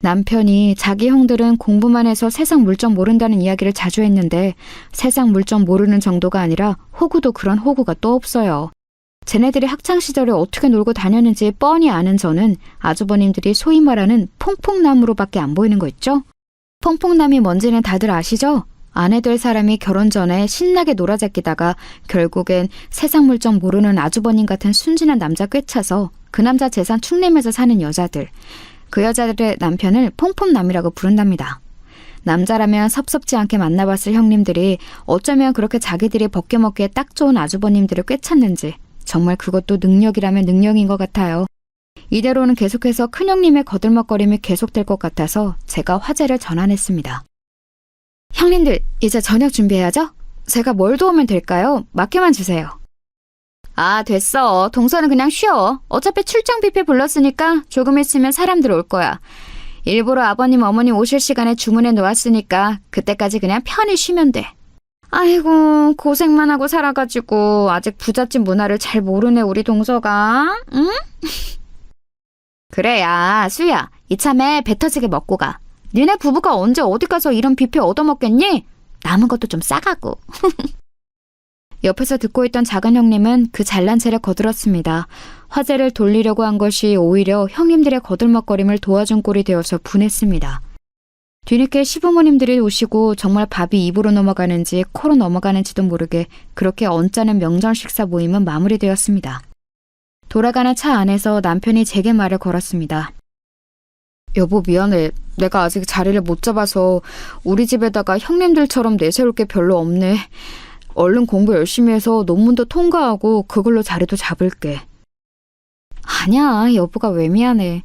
남편이 자기 형들은 공부만 해서 세상 물정 모른다는 이야기를 자주 했는데 세상 물정 모르는 정도가 아니라 호구도 그런 호구가 또 없어요. 쟤네들이 학창시절에 어떻게 놀고 다녔는지 뻔히 아는 저는 아주버님들이 소위 말하는 퐁퐁남으로밖에 안 보이는 거 있죠? 퐁퐁남이 뭔지는 다들 아시죠? 아내 될 사람이 결혼 전에 신나게 놀아제끼다가 결국엔 세상 물정 모르는 아주버님 같은 순진한 남자 꿰차서 그 남자 재산 축내면서 사는 여자들. 그 여자들의 남편을 퐁퐁남이라고 부른답니다. 남자라면 섭섭지 않게 만나봤을 형님들이 어쩌면 그렇게 자기들이 벗겨먹기에 딱 좋은 아주버님들을 꿰찼는지 정말 그것도 능력이라면 능력인 것 같아요. 이대로는 계속해서 큰형님의 거들먹거림이 계속될 것 같아서 제가 화제를 전환했습니다. 형님들, 이제 저녁 준비해야죠? 제가 뭘 도우면 될까요? 맡겨만 주세요. 됐어. 동서는 그냥 쉬어. 어차피 출장 뷔페 불렀으니까 조금 있으면 사람들 올 거야. 일부러 아버님 어머님 오실 시간에 주문해 놓았으니까 그때까지 그냥 편히 쉬면 돼. 아이고, 고생만 하고 살아가지고 아직 부잣집 문화를 잘 모르네 우리 동서가. 응? 그래, 야 수야, 이참에 배 터지게 먹고 가. 니네 부부가 언제 어디 가서 이런 뷔페 얻어먹겠니? 남은 것도 좀 싸가고. 옆에서 듣고 있던 작은 형님은 그 잘난 체를 거들었습니다. 화제를 돌리려고 한 것이 오히려 형님들의 거들먹거림을 도와준 꼴이 되어서 분했습니다. 뒤늦게 시부모님들이 오시고 정말 밥이 입으로 넘어가는지 코로 넘어가는지도 모르게 그렇게 언짢은 명절 식사 모임은 마무리되었습니다. 돌아가는 차 안에서 남편이 제게 말을 걸었습니다. 여보, 미안해. 내가 아직 자리를 못 잡아서 우리 집에다가 형님들처럼 내세울 게 별로 없네. 얼른 공부 열심히 해서 논문도 통과하고 그걸로 자리도 잡을게. 아니야, 여보가 왜 미안해.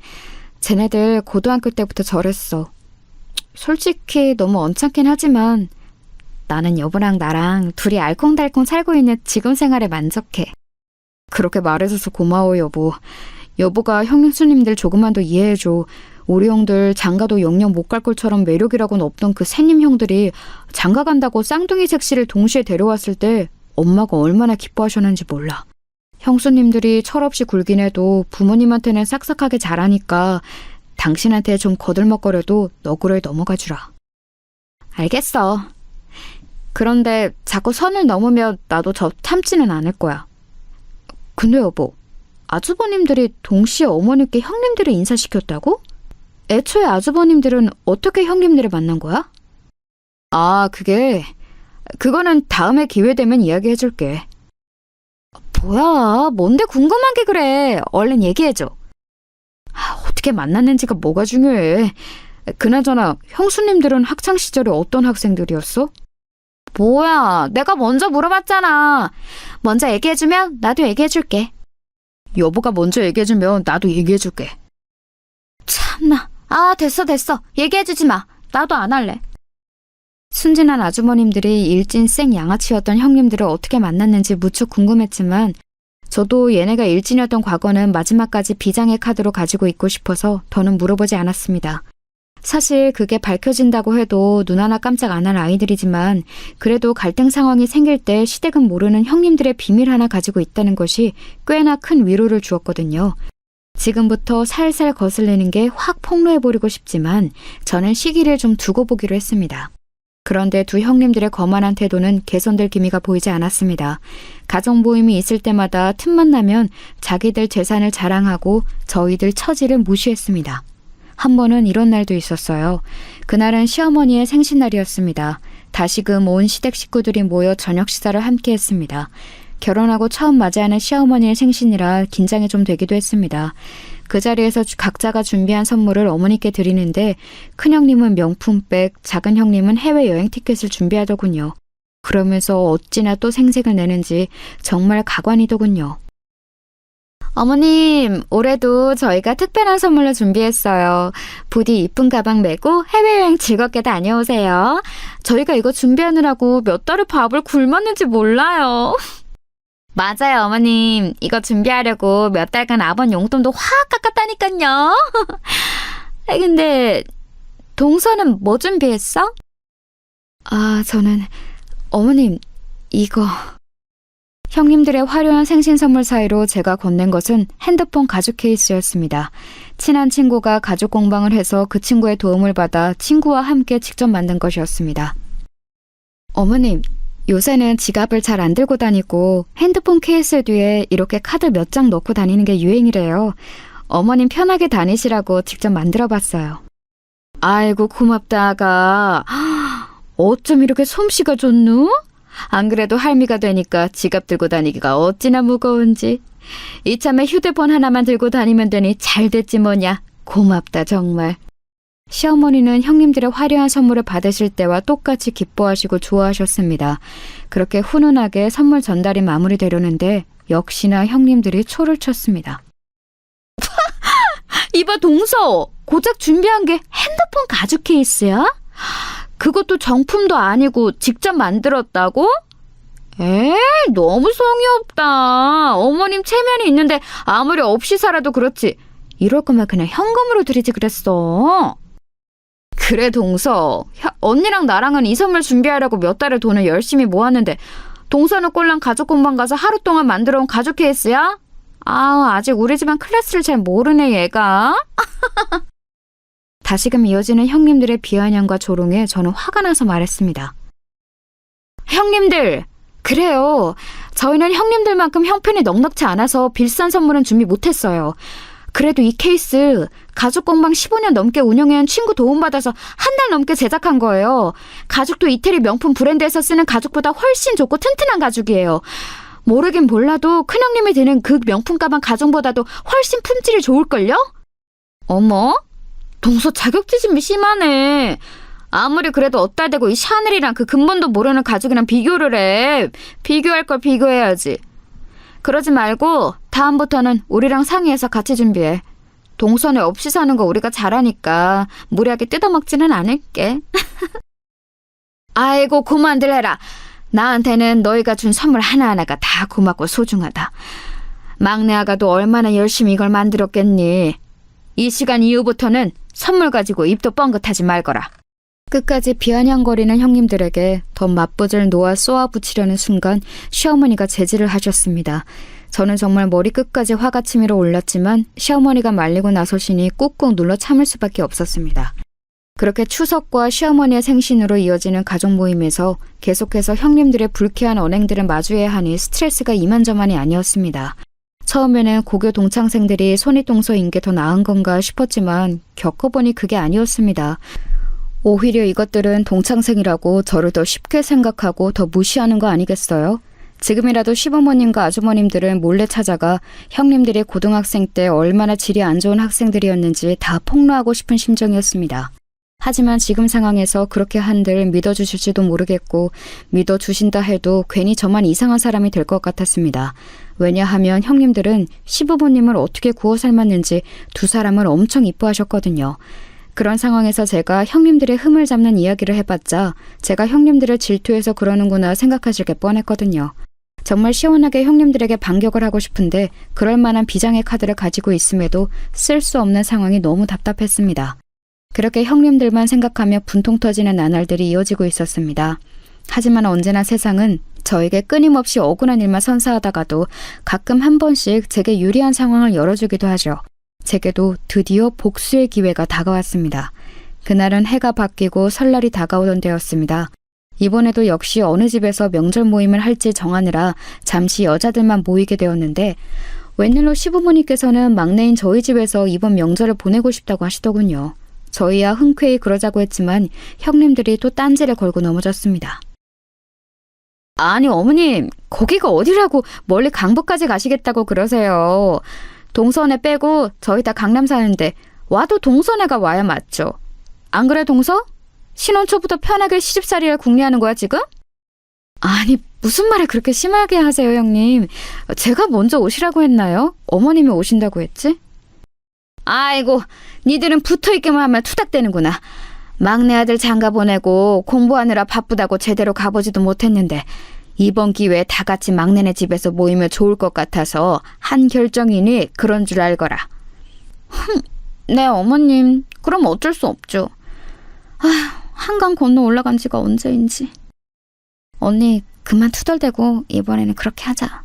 쟤네들 고등학교 때부터 저랬어. 솔직히 너무 언짢긴 하지만 나는 여보랑 나랑 둘이 알콩달콩 살고 있는 지금 생활에 만족해. 그렇게 말해줘서 고마워, 여보. 여보가 형수님들 조금만 더 이해해줘. 우리 형들 장가도 영영 못 갈 것처럼 매력이라고는 없던 그 새님 형들이 장가 간다고 쌍둥이 색시를 동시에 데려왔을 때 엄마가 얼마나 기뻐하셨는지 몰라. 형수님들이 철없이 굴긴 해도 부모님한테는 싹싹하게 잘하니까 당신한테 좀 거들먹거려도 너구를 넘어가 주라. 알겠어. 그런데 자꾸 선을 넘으면 나도 참지는 않을 거야. 근데 여보, 아주버님들이 동시에 어머니께 형님들을 인사시켰다고? 애초에 아주버님들은 어떻게 형님들을 만난 거야? 그거는 다음에 기회 되면 이야기해줄게. 뭐야, 뭔데 궁금한 게 그래. 얼른 얘기해줘. 어떻게 만났는지가 뭐가 중요해. 그나저나 형수님들은 학창시절에 어떤 학생들이었어? 뭐야, 내가 먼저 물어봤잖아. 먼저 얘기해주면 나도 얘기해줄게. 여보가 먼저 얘기해주면 나도 얘기해줄게. 참나. 됐어. 얘기해주지 마. 나도 안 할래. 순진한 아주머님들이 일진 생 양아치였던 형님들을 어떻게 만났는지 무척 궁금했지만 저도 얘네가 일진이었던 과거는 마지막까지 비장의 카드로 가지고 있고 싶어서 더는 물어보지 않았습니다. 사실 그게 밝혀진다고 해도 눈 하나 깜짝 안 할 아이들이지만 그래도 갈등 상황이 생길 때 시댁은 모르는 형님들의 비밀 하나 가지고 있다는 것이 꽤나 큰 위로를 주었거든요. 지금부터 살살 거슬리는 게 확 폭로해버리고 싶지만 저는 시기를 좀 두고 보기로 했습니다. 그런데 두 형님들의 거만한 태도는 개선될 기미가 보이지 않았습니다. 가족 모임이 있을 때마다 틈만 나면 자기들 재산을 자랑하고 저희들 처지를 무시했습니다. 한 번은 이런 날도 있었어요. 그날은 시어머니의 생신날이었습니다. 다시금 온 시댁 식구들이 모여 저녁 식사를 함께 했습니다. 결혼하고 처음 맞이하는 시어머니의 생신이라 긴장이 좀 되기도 했습니다. 그 자리에서 각자가 준비한 선물을 어머니께 드리는데 큰형님은 명품백, 작은 형님은 해외여행 티켓을 준비하더군요. 그러면서 어찌나 또 생색을 내는지 정말 가관이더군요. 어머님, 올해도 저희가 특별한 선물로 준비했어요. 부디 이쁜 가방 메고 해외여행 즐겁게 다녀오세요. 저희가 이거 준비하느라고 몇 달을 밥을 굶었는지 몰라요. 맞아요, 어머님. 이거 준비하려고 몇 달간 아번 용돈도 확 깎았다니까요. 근데 동서는 뭐 준비했어? 저는 어머님, 이거... 형님들의 화려한 생신 선물 사이로 제가 건넨 것은 핸드폰 가죽 케이스였습니다. 친한 친구가 가죽 공방을 해서 그 친구의 도움을 받아 친구와 함께 직접 만든 것이었습니다. 어머님, 요새는 지갑을 잘 안 들고 다니고 핸드폰 케이스 뒤에 이렇게 카드 몇 장 넣고 다니는 게 유행이래요. 어머님 편하게 다니시라고 직접 만들어봤어요. 아이고 고맙다 아가. 어쩜 이렇게 솜씨가 좋누? 안 그래도 할미가 되니까 지갑 들고 다니기가 어찌나 무거운지. 이참에 휴대폰 하나만 들고 다니면 되니 잘 됐지 뭐냐. 고맙다 정말. 시어머니는 형님들의 화려한 선물을 받으실 때와 똑같이 기뻐하시고 좋아하셨습니다. 그렇게 훈훈하게 선물 전달이 마무리되려는데 역시나 형님들이 초를 쳤습니다. 이봐 동서, 고작 준비한 게 핸드폰 가죽 케이스야? 그것도 정품도 아니고 직접 만들었다고? 너무 성의 없다. 어머님 체면이 있는데 아무리 없이 살아도 그렇지. 이럴 거면 그냥 현금으로 드리지 그랬어. 그래 동서, 언니랑 나랑은 이 선물 준비하려고 몇 달을 돈을 열심히 모았는데 동서는 꼴랑 가죽 공방 가서 하루 동안 만들어온 가죽 케이스야? 아직 우리 집안 클래스를 잘 모르네 얘가. 다시금 이어지는 형님들의 비아냥과 조롱에 저는 화가 나서 말했습니다. 형님들, 그래요. 저희는 형님들만큼 형편이 넉넉지 않아서 비싼 선물은 준비 못했어요. 그래도 이 케이스 가죽 공방 15년 넘게 운영해온 친구 도움받아서 한 달 넘게 제작한 거예요. 가죽도 이태리 명품 브랜드에서 쓰는 가죽보다 훨씬 좋고 튼튼한 가죽이에요. 모르긴 몰라도 큰형님이 드는 그 명품 가방 가죽보다도 훨씬 품질이 좋을걸요? 어머? 동서 자격지심이 심하네. 아무리 그래도 어따 대고 이 샤넬이랑 그 근본도 모르는 가죽이랑 비교를 해. 비교할 걸 비교해야지. 그러지 말고 다음부터는 우리랑 상의해서 같이 준비해. 동선에 없이 사는 거 우리가 잘하니까 무리하게 뜯어먹지는 않을게. 아이고 고만들 해라. 나한테는 너희가 준 선물 하나하나가 다 고맙고 소중하다. 막내 아가도 얼마나 열심히 이걸 만들었겠니. 이 시간 이후부터는 선물 가지고 입도 뻥긋하지 말거라. 끝까지 비아냥거리는 형님들에게 더 맞부질 놓아 쏘아붙이려는 순간 시어머니가 제지를 하셨습니다. 저는 정말 머리끝까지 화가 치밀어 올랐지만 시어머니가 말리고 나서시니 꾹꾹 눌러 참을 수밖에 없었습니다. 그렇게 추석과 시어머니의 생신으로 이어지는 가족 모임에서 계속해서 형님들의 불쾌한 언행들을 마주해야 하니 스트레스가 이만저만이 아니었습니다. 처음에는 고교 동창생들이 손윗동서인 게 더 나은 건가 싶었지만 겪어보니 그게 아니었습니다. 오히려 이것들은 동창생이라고 저를 더 쉽게 생각하고 더 무시하는 거 아니겠어요? 지금이라도 시부모님과 아주머님들은 몰래 찾아가 형님들이 고등학생 때 얼마나 질이 안 좋은 학생들이었는지 다 폭로하고 싶은 심정이었습니다. 하지만 지금 상황에서 그렇게 한들 믿어주실지도 모르겠고 믿어주신다 해도 괜히 저만 이상한 사람이 될 것 같았습니다. 왜냐하면 형님들은 시부모님을 어떻게 구워 삶았는지 두 사람을 엄청 이뻐하셨거든요. 그런 상황에서 제가 형님들의 흠을 잡는 이야기를 해봤자 제가 형님들을 질투해서 그러는구나 생각하실 게 뻔했거든요. 정말 시원하게 형님들에게 반격을 하고 싶은데 그럴 만한 비장의 카드를 가지고 있음에도 쓸 수 없는 상황이 너무 답답했습니다. 그렇게 형님들만 생각하며 분통 터지는 나날들이 이어지고 있었습니다. 하지만 언제나 세상은 저에게 끊임없이 억울한 일만 선사하다가도 가끔 한 번씩 제게 유리한 상황을 열어주기도 하죠. 제게도 드디어 복수의 기회가 다가왔습니다. 그날은 해가 바뀌고 설날이 다가오던 때였습니다. 이번에도 역시 어느 집에서 명절 모임을 할지 정하느라 잠시 여자들만 모이게 되었는데 웬일로 시부모님께서는 막내인 저희 집에서 이번 명절을 보내고 싶다고 하시더군요. 저희야 흔쾌히 그러자고 했지만 형님들이 또 딴지를 걸고 넘어졌습니다. 아니 어머님, 거기가 어디라고 멀리 강북까지 가시겠다고 그러세요. 동선에 빼고 저희 다 강남 사는데 와도 동선에가 와야 맞죠. 안 그래 동서? 신혼 초부터 편하게 시집살이를 궁리하는 거야 지금? 아니 무슨 말을 그렇게 심하게 하세요 형님. 제가 먼저 오시라고 했나요? 어머님이 오신다고 했지? 아이고 니들은 붙어있기만 하면 투닥대는구나. 막내 아들 장가 보내고 공부하느라 바쁘다고 제대로 가보지도 못했는데 이번 기회에 다 같이 막내네 집에서 모이면 좋을 것 같아서 한 결정이니 그런 줄 알거라. 네 어머님, 그럼 어쩔 수 없죠. 한강 건너 올라간 지가 언제인지. 언니 그만 투덜대고 이번에는 그렇게 하자.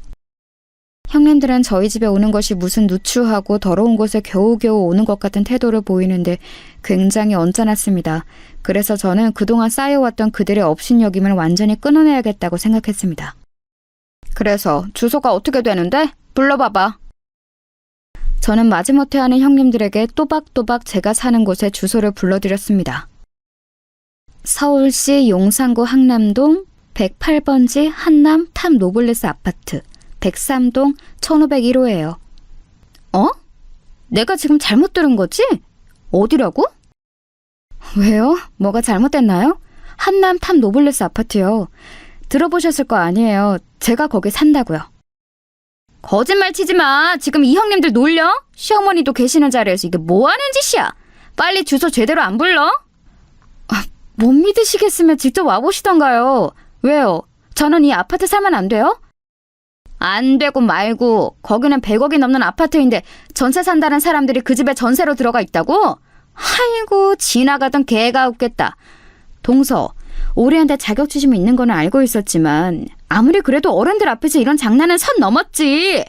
형님들은 저희 집에 오는 것이 무슨 누추하고 더러운 곳에 겨우겨우 오는 것 같은 태도를 보이는데 굉장히 언짢았습니다. 그래서 저는 그동안 쌓여왔던 그들의 업신여김을 완전히 끊어내야겠다고 생각했습니다. 그래서 주소가 어떻게 되는데? 불러봐봐. 저는 마지못해 하는 형님들에게 또박또박 제가 사는 곳의 주소를 불러드렸습니다. 서울시 용산구 항남동 108번지 한남 탑 노블레스 아파트 103동 1501호예요. 어? 내가 지금 잘못 들은 거지? 어디라고? 왜요? 뭐가 잘못됐나요? 한남 탑 노블레스 아파트요. 들어보셨을 거 아니에요. 제가 거기 산다고요. 거짓말 치지 마. 지금 이 형님들 놀려? 시어머니도 계시는 자리에서 이게 뭐 하는 짓이야? 빨리 주소 제대로 안 불러? 못 믿으시겠으면 직접 와보시던가요. 왜요? 저는 이 아파트 살면 안 돼요? 안 되고 말고 거기는 100억이 넘는 아파트인데 전세 산다는 사람들이 그 집에 전세로 들어가 있다고? 아이고 지나가던 개가 웃겠다. 동서, 올해한테 자격지심이 있는 거는 알고 있었지만 아무리 그래도 어른들 앞에서 이런 장난은 선 넘었지.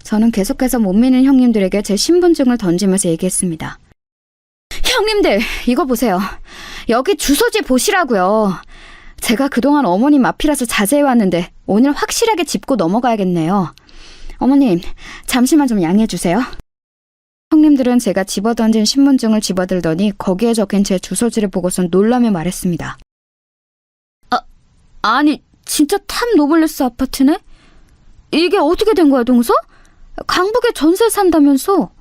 저는 계속해서 못 믿는 형님들에게 제 신분증을 던지면서 얘기했습니다. 형님들 이거 보세요. 여기 주소지 보시라고요. 제가 그동안 어머님 앞이라서 자제해왔는데 오늘 확실하게 짚고 넘어가야겠네요. 어머님, 잠시만 좀 양해해 주세요. 형님들은 제가 집어던진 신분증을 집어들더니 거기에 적힌 제 주소지를 보고선 놀라며 말했습니다. 아니 진짜 탑 노블레스 아파트네? 이게 어떻게 된 거야 동서? 강북에 전세 산다면서?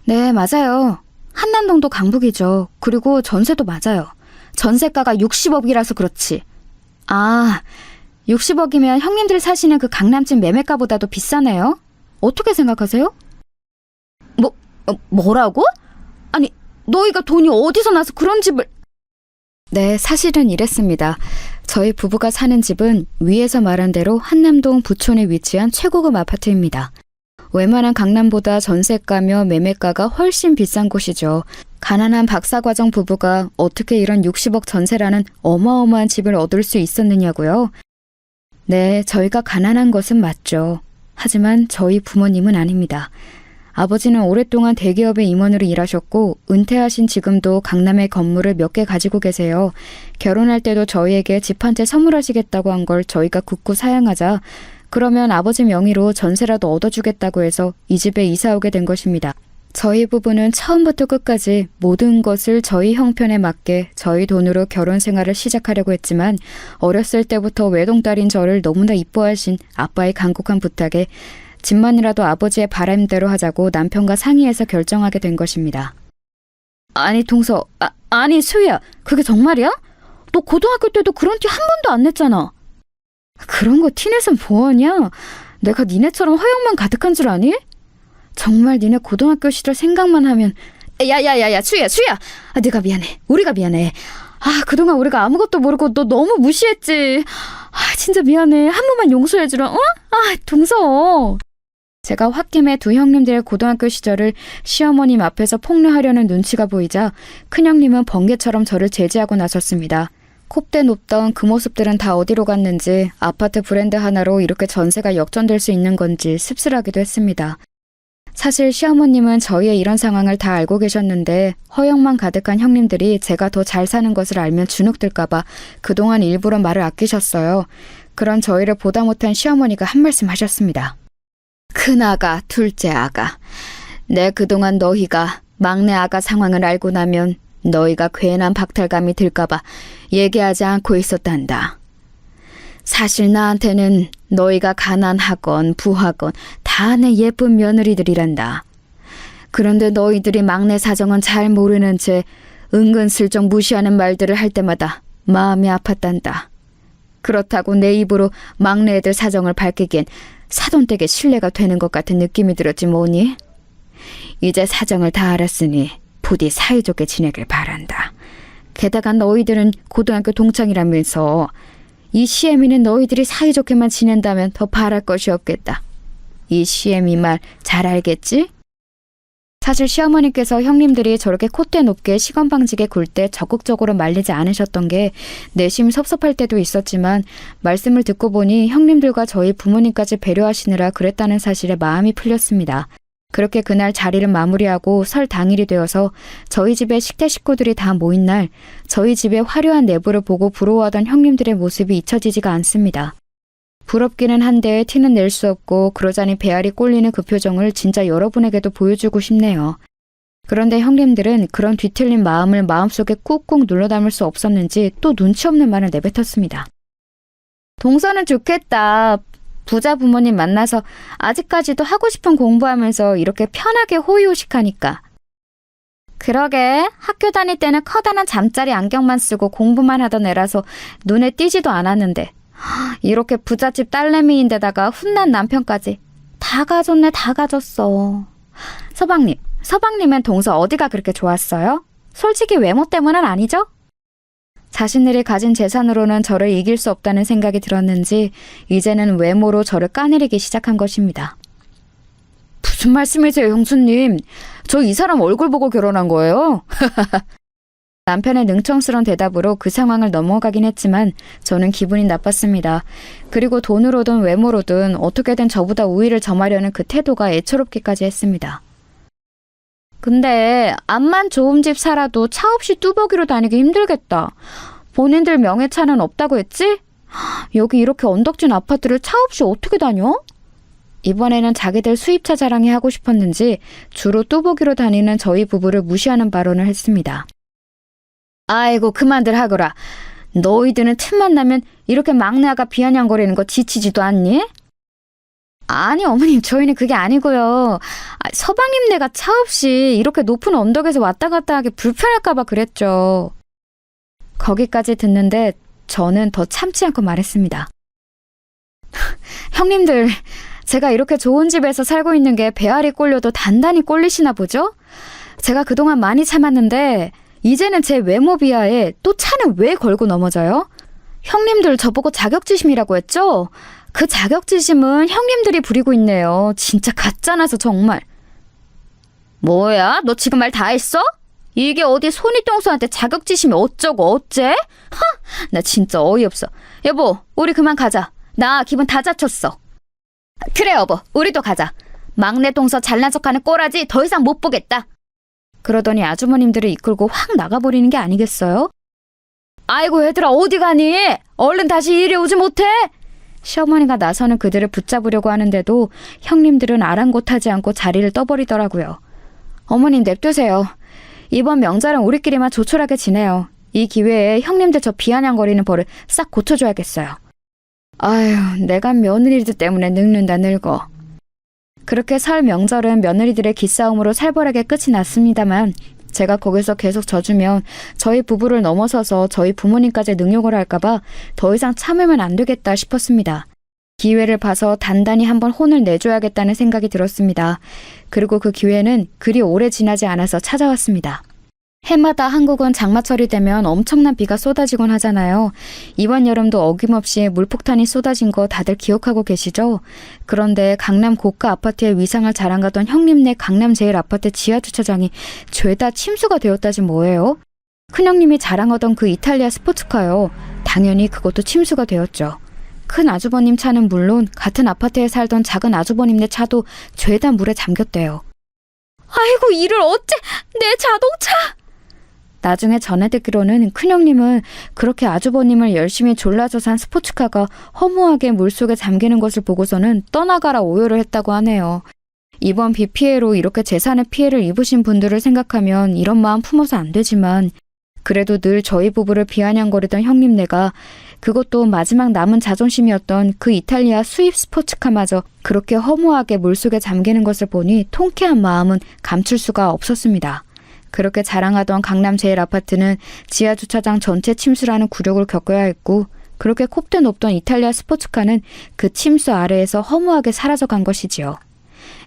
네 맞아요. 한남동도 강북이죠. 그리고 전세도 맞아요. 전세가가 60억이라서 그렇지. 아, 60억이면 형님들 사시는 그 강남집 매매가보다도 비싸네요. 어떻게 생각하세요? 뭐라고? 아니, 너희가 돈이 어디서 나서 그런 집을... 네, 사실은 이랬습니다. 저희 부부가 사는 집은 위에서 말한 대로 한남동 부촌에 위치한 최고급 아파트입니다. 웬만한 강남보다 전세가며 매매가가 훨씬 비싼 곳이죠. 가난한 박사과정 부부가 어떻게 이런 60억 전세라는 어마어마한 집을 얻을 수 있었느냐고요? 네, 저희가 가난한 것은 맞죠. 하지만 저희 부모님은 아닙니다. 아버지는 오랫동안 대기업의 임원으로 일하셨고 은퇴하신 지금도 강남에 건물을 몇 개 가지고 계세요. 결혼할 때도 저희에게 집 한 채 선물하시겠다고 한 걸 저희가 굳고 사양하자 그러면 아버지 명의로 전세라도 얻어주겠다고 해서 이 집에 이사 오게 된 것입니다. 저희 부부는 처음부터 끝까지 모든 것을 저희 형편에 맞게 저희 돈으로 결혼 생활을 시작하려고 했지만 어렸을 때부터 외동딸인 저를 너무나 이뻐하신 아빠의 간곡한 부탁에 집만이라도 아버지의 바람대로 하자고 남편과 상의해서 결정하게 된 것입니다. 아니 동서, 아니 수희야, 그게 정말이야? 너 고등학교 때도 그런 티 한 번도 안 냈잖아. 그런 거 티내선 뭐하냐? 내가 니네처럼 허영만 가득한 줄 아니? 정말 니네 고등학교 시절 생각만 하면 야야야야 수희야 네가 미안해. 우리가 미안해. 그동안 우리가 아무것도 모르고 너 너무 무시했지. 진짜 미안해. 한 번만 용서해주라. 어? 동서. 제가 홧김에 두 형님들의 고등학교 시절을 시어머님 앞에서 폭로하려는 눈치가 보이자 큰형님은 번개처럼 저를 제지하고 나섰습니다. 콧대 높던 그 모습들은 다 어디로 갔는지, 아파트 브랜드 하나로 이렇게 전세가 역전될 수 있는 건지 씁쓸하기도 했습니다. 사실 시어머님은 저희의 이런 상황을 다 알고 계셨는데 허영만 가득한 형님들이 제가 더 잘 사는 것을 알면 주눅들까봐 그동안 일부러 말을 아끼셨어요. 그런 저희를 보다 못한 시어머니가 한 말씀 하셨습니다. 큰아가, 둘째 아가, 내 그동안 너희가 막내 아가 상황을 알고 나면 너희가 괜한 박탈감이 들까봐 얘기하지 않고 있었단다. 사실 나한테는 너희가 가난하건 부하건 다 내 예쁜 며느리들이란다. 그런데 너희들이 막내 사정은 잘 모르는 채 은근슬쩍 무시하는 말들을 할 때마다 마음이 아팠단다. 그렇다고 내 입으로 막내 애들 사정을 밝히기엔 사돈댁에 신뢰가 되는 것 같은 느낌이 들었지 뭐니? 이제 사정을 다 알았으니 부디 사이좋게 지내길 바란다. 게다가 너희들은 고등학교 동창이라면서 이 시애미는 너희들이 사이좋게만 지낸다면 더 바랄 것이 없겠다. 이 시애미 말 잘 알겠지? 사실 시어머니께서 형님들이 저렇게 콧대 높게 시건방지게 굴 때 적극적으로 말리지 않으셨던 게 내심 섭섭할 때도 있었지만 말씀을 듣고 보니 형님들과 저희 부모님까지 배려하시느라 그랬다는 사실에 마음이 풀렸습니다. 그렇게 그날 자리를 마무리하고 설 당일이 되어서 저희 집에 식대 식구들이 다 모인 날 저희 집의 화려한 내부를 보고 부러워하던 형님들의 모습이 잊혀지지가 않습니다. 부럽기는 한데 티는 낼 수 없고 그러자니 배알이 꼴리는 그 표정을 진짜 여러분에게도 보여주고 싶네요. 그런데 형님들은 그런 뒤틀린 마음을 마음속에 꾹꾹 눌러 담을 수 없었는지 또 눈치 없는 말을 내뱉었습니다. 동서는 좋겠다. 부자 부모님 만나서 아직까지도 하고 싶은 공부하면서 이렇게 편하게 호의호식하니까. 그러게, 학교 다닐 때는 커다란 잠자리 안경만 쓰고 공부만 하던 애라서 눈에 띄지도 않았는데 이렇게 부잣집 딸내미인데다가 훈난 남편까지 다 가졌네, 다 가졌어. 서방님은 동서 어디가 그렇게 좋았어요? 솔직히 외모 때문은 아니죠? 자신들이 가진 재산으로는 저를 이길 수 없다는 생각이 들었는지 이제는 외모로 저를 까내리기 시작한 것입니다. 무슨 말씀이세요, 형수님? 저 이 사람 얼굴 보고 결혼한 거예요? 남편의 능청스러운 대답으로 그 상황을 넘어가긴 했지만 저는 기분이 나빴습니다. 그리고 돈으로든 외모로든 어떻게든 저보다 우위를 점하려는 그 태도가 애처롭기까지 했습니다. 근데 암만 좋은 집 살아도 차 없이 뚜벅이로 다니기 힘들겠다. 본인들 명예차는 없다고 했지? 여기 이렇게 언덕진 아파트를 차 없이 어떻게 다녀? 이번에는 자기들 수입차 자랑이 하고 싶었는지 주로 뚜벅이로 다니는 저희 부부를 무시하는 발언을 했습니다. 아이고 그만들 하거라. 너희들은 틈만 나면 이렇게 막내 아가 비아냥거리는 거 지치지도 않니? 아니 어머님, 저희는 그게 아니고요. 서방님네가 차 없이 이렇게 높은 언덕에서 왔다 갔다 하기 불편할까 봐 그랬죠. 거기까지 듣는데 저는 더 참지 않고 말했습니다. 형님들, 제가 이렇게 좋은 집에서 살고 있는 게 배알이 꼴려도 단단히 꼴리시나 보죠? 제가 그동안 많이 참았는데 이제는 제 외모 비하에 또 차는 왜 걸고 넘어져요? 형님들 저보고 자격지심이라고 했죠? 그 자격지심은 형님들이 부리고 있네요. 진짜 가짜나서 정말. 뭐야? 너 지금 말 다 했어? 이게 어디 손이똥수한테 자격지심이 어쩌고 어째? 나 진짜 어이없어. 여보, 우리 그만 가자. 나 기분 다 잡쳤어. 그래 여보, 우리도 가자. 막내 동서 잘난 척하는 꼬라지 더 이상 못 보겠다. 그러더니 아주머님들을 이끌고 확 나가버리는 게 아니겠어요? 아이고 얘들아, 어디 가니? 얼른 다시 이리 오지 못해? 시어머니가 나서는 그들을 붙잡으려고 하는데도 형님들은 아랑곳하지 않고 자리를 떠버리더라고요. 어머님 냅두세요. 이번 명절은 우리끼리만 조촐하게 지내요. 이 기회에 형님들 저 비아냥거리는 버릇 싹 고쳐줘야겠어요. 아휴, 내가 며느리들 때문에 늙는다 늙어. 그렇게 설 명절은 며느리들의 기싸움으로 살벌하게 끝이 났습니다만 제가 거기서 계속 져주면 저희 부부를 넘어서서 저희 부모님까지 능욕을 할까봐 더 이상 참으면 안 되겠다 싶었습니다. 기회를 봐서 단단히 한번 혼을 내줘야겠다는 생각이 들었습니다. 그리고 그 기회는 그리 오래 지나지 않아서 찾아왔습니다. 해마다 한국은 장마철이 되면 엄청난 비가 쏟아지곤 하잖아요. 이번 여름도 어김없이 물폭탄이 쏟아진 거 다들 기억하고 계시죠? 그런데 강남 고가 아파트의 위상을 자랑하던 형님네 강남 제일 아파트 지하주차장이 죄다 침수가 되었다지 뭐예요? 큰형님이 자랑하던 그 이탈리아 스포츠카요. 당연히 그것도 침수가 되었죠. 큰 아주버님 차는 물론 같은 아파트에 살던 작은 아주버님네 차도 죄다 물에 잠겼대요. 아이고, 이를 어째! 내 자동차! 나중에 전해 듣기로는 큰형님은 그렇게 아주버님을 열심히 졸라서 산 스포츠카가 허무하게 물속에 잠기는 것을 보고서는 떠나가라 오열을 했다고 하네요. 이번 비 피해로 이렇게 재산의 피해를 입으신 분들을 생각하면 이런 마음 품어서 안 되지만 그래도 늘 저희 부부를 비아냥거리던 형님네가 그것도 마지막 남은 자존심이었던 그 이탈리아 수입 스포츠카마저 그렇게 허무하게 물속에 잠기는 것을 보니 통쾌한 마음은 감출 수가 없었습니다. 그렇게 자랑하던 강남 제일 아파트는 지하주차장 전체 침수라는 굴욕을 겪어야 했고 그렇게 콧대 높던 이탈리아 스포츠카는 그 침수 아래에서 허무하게 사라져간 것이지요.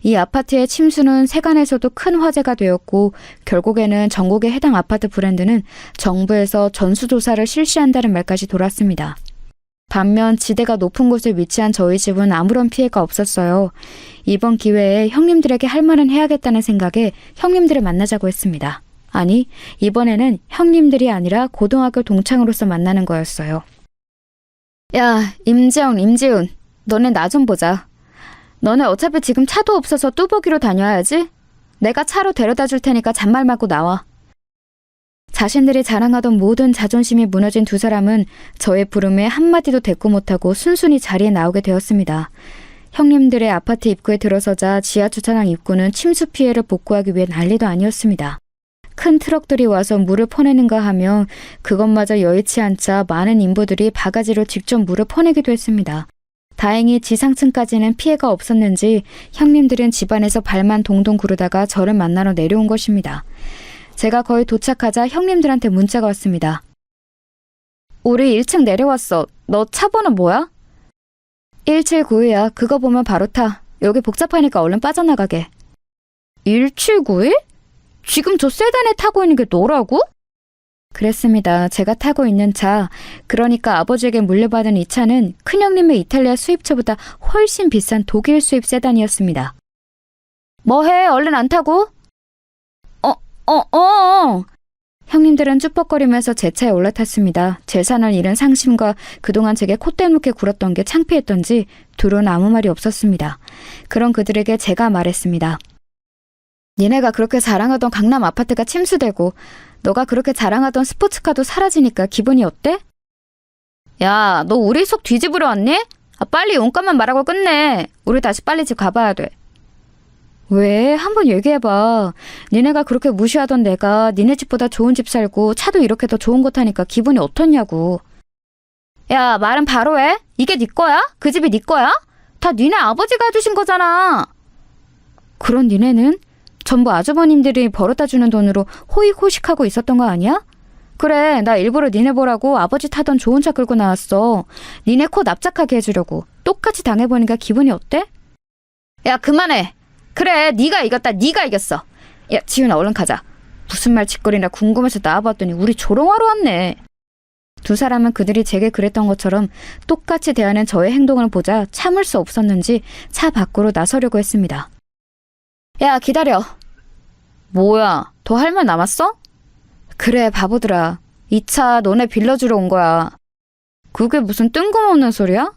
이 아파트의 침수는 세간에서도 큰 화제가 되었고 결국에는 전국의 해당 아파트 브랜드는 정부에서 전수조사를 실시한다는 말까지 돌았습니다. 반면 지대가 높은 곳에 위치한 저희 집은 아무런 피해가 없었어요. 이번 기회에 형님들에게 할 말은 해야겠다는 생각에 형님들을 만나자고 했습니다. 아니, 이번에는 형님들이 아니라 고등학교 동창으로서 만나는 거였어요. 야, 임지영, 임지훈, 너네 나 좀 보자. 너네 어차피 지금 차도 없어서 뚜벅이로 다녀야지. 내가 차로 데려다 줄 테니까 잔말 말고 나와. 자신들이 자랑하던 모든 자존심이 무너진 두 사람은 저의 부름에 한마디도 대꾸 못하고 순순히 자리에 나오게 되었습니다. 형님들의 아파트 입구에 들어서자 지하주차장 입구는 침수 피해를 복구하기 위해 난리도 아니었습니다. 큰 트럭들이 와서 물을 퍼내는가 하며 그것마저 여의치 않자 많은 인부들이 바가지로 직접 물을 퍼내기도 했습니다. 다행히 지상층까지는 피해가 없었는지 형님들은 집안에서 발만 동동 구르다가 저를 만나러 내려온 것입니다. 제가 거의 도착하자 형님들한테 문자가 왔습니다. 우리 1층 내려왔어. 너 차 번호 뭐야? 1792야. 그거 보면 바로 타. 여기 복잡하니까 얼른 빠져나가게. 1791? 지금 저 세단에 타고 있는 게 너라고? 그랬습니다. 제가 타고 있는 차, 그러니까 아버지에게 물려받은 이 차는 큰형님의 이탈리아 수입차보다 훨씬 비싼 독일 수입 세단이었습니다. 뭐해? 얼른 안 타고? 형님들은 쭈뼛거리면서 제 차에 올라탔습니다. 재산을 잃은 상심과 그동안 제게 콧대 놓게 굴었던 게 창피했던지 둘은 아무 말이 없었습니다. 그런 그들에게 제가 말했습니다. 니네가 그렇게 자랑하던 강남 아파트가 침수되고 너가 그렇게 자랑하던 스포츠카도 사라지니까 기분이 어때? 야, 너 우리 속 뒤집으러 왔니? 빨리 용건만 말하고 끝내. 우리 다시 빨리 집 가봐야 돼. 왜? 한번 얘기해봐. 니네가 그렇게 무시하던 내가 니네 집보다 좋은 집 살고 차도 이렇게 더 좋은 거 타니까 기분이 어떻냐고. 야, 말은 바로 해. 이게 네 거야? 그 집이 네 거야? 다 니네 아버지가 해주신 거잖아. 그런 니네는 전부 아주버님들이 벌어다 주는 돈으로 호의호식하고 있었던 거 아니야? 그래, 나 일부러 니네 보라고 아버지 타던 좋은 차 끌고 나왔어. 니네 코 납작하게 해주려고. 똑같이 당해보니까 기분이 어때? 야, 그만해. 그래, 네가 이겼다. 네가 이겼어. 야, 지훈아, 얼른 가자. 무슨 말 짓거리나 궁금해서 나와봤더니 우리 조롱하러 왔네. 두 사람은 그들이 제게 그랬던 것처럼 똑같이 대하는 저의 행동을 보자 참을 수 없었는지 차 밖으로 나서려고 했습니다. 야, 기다려. 뭐야, 더 할 말 남았어? 그래, 바보들아. 이 차 너네 빌려주러 온 거야. 그게 무슨 뜬금없는 소리야?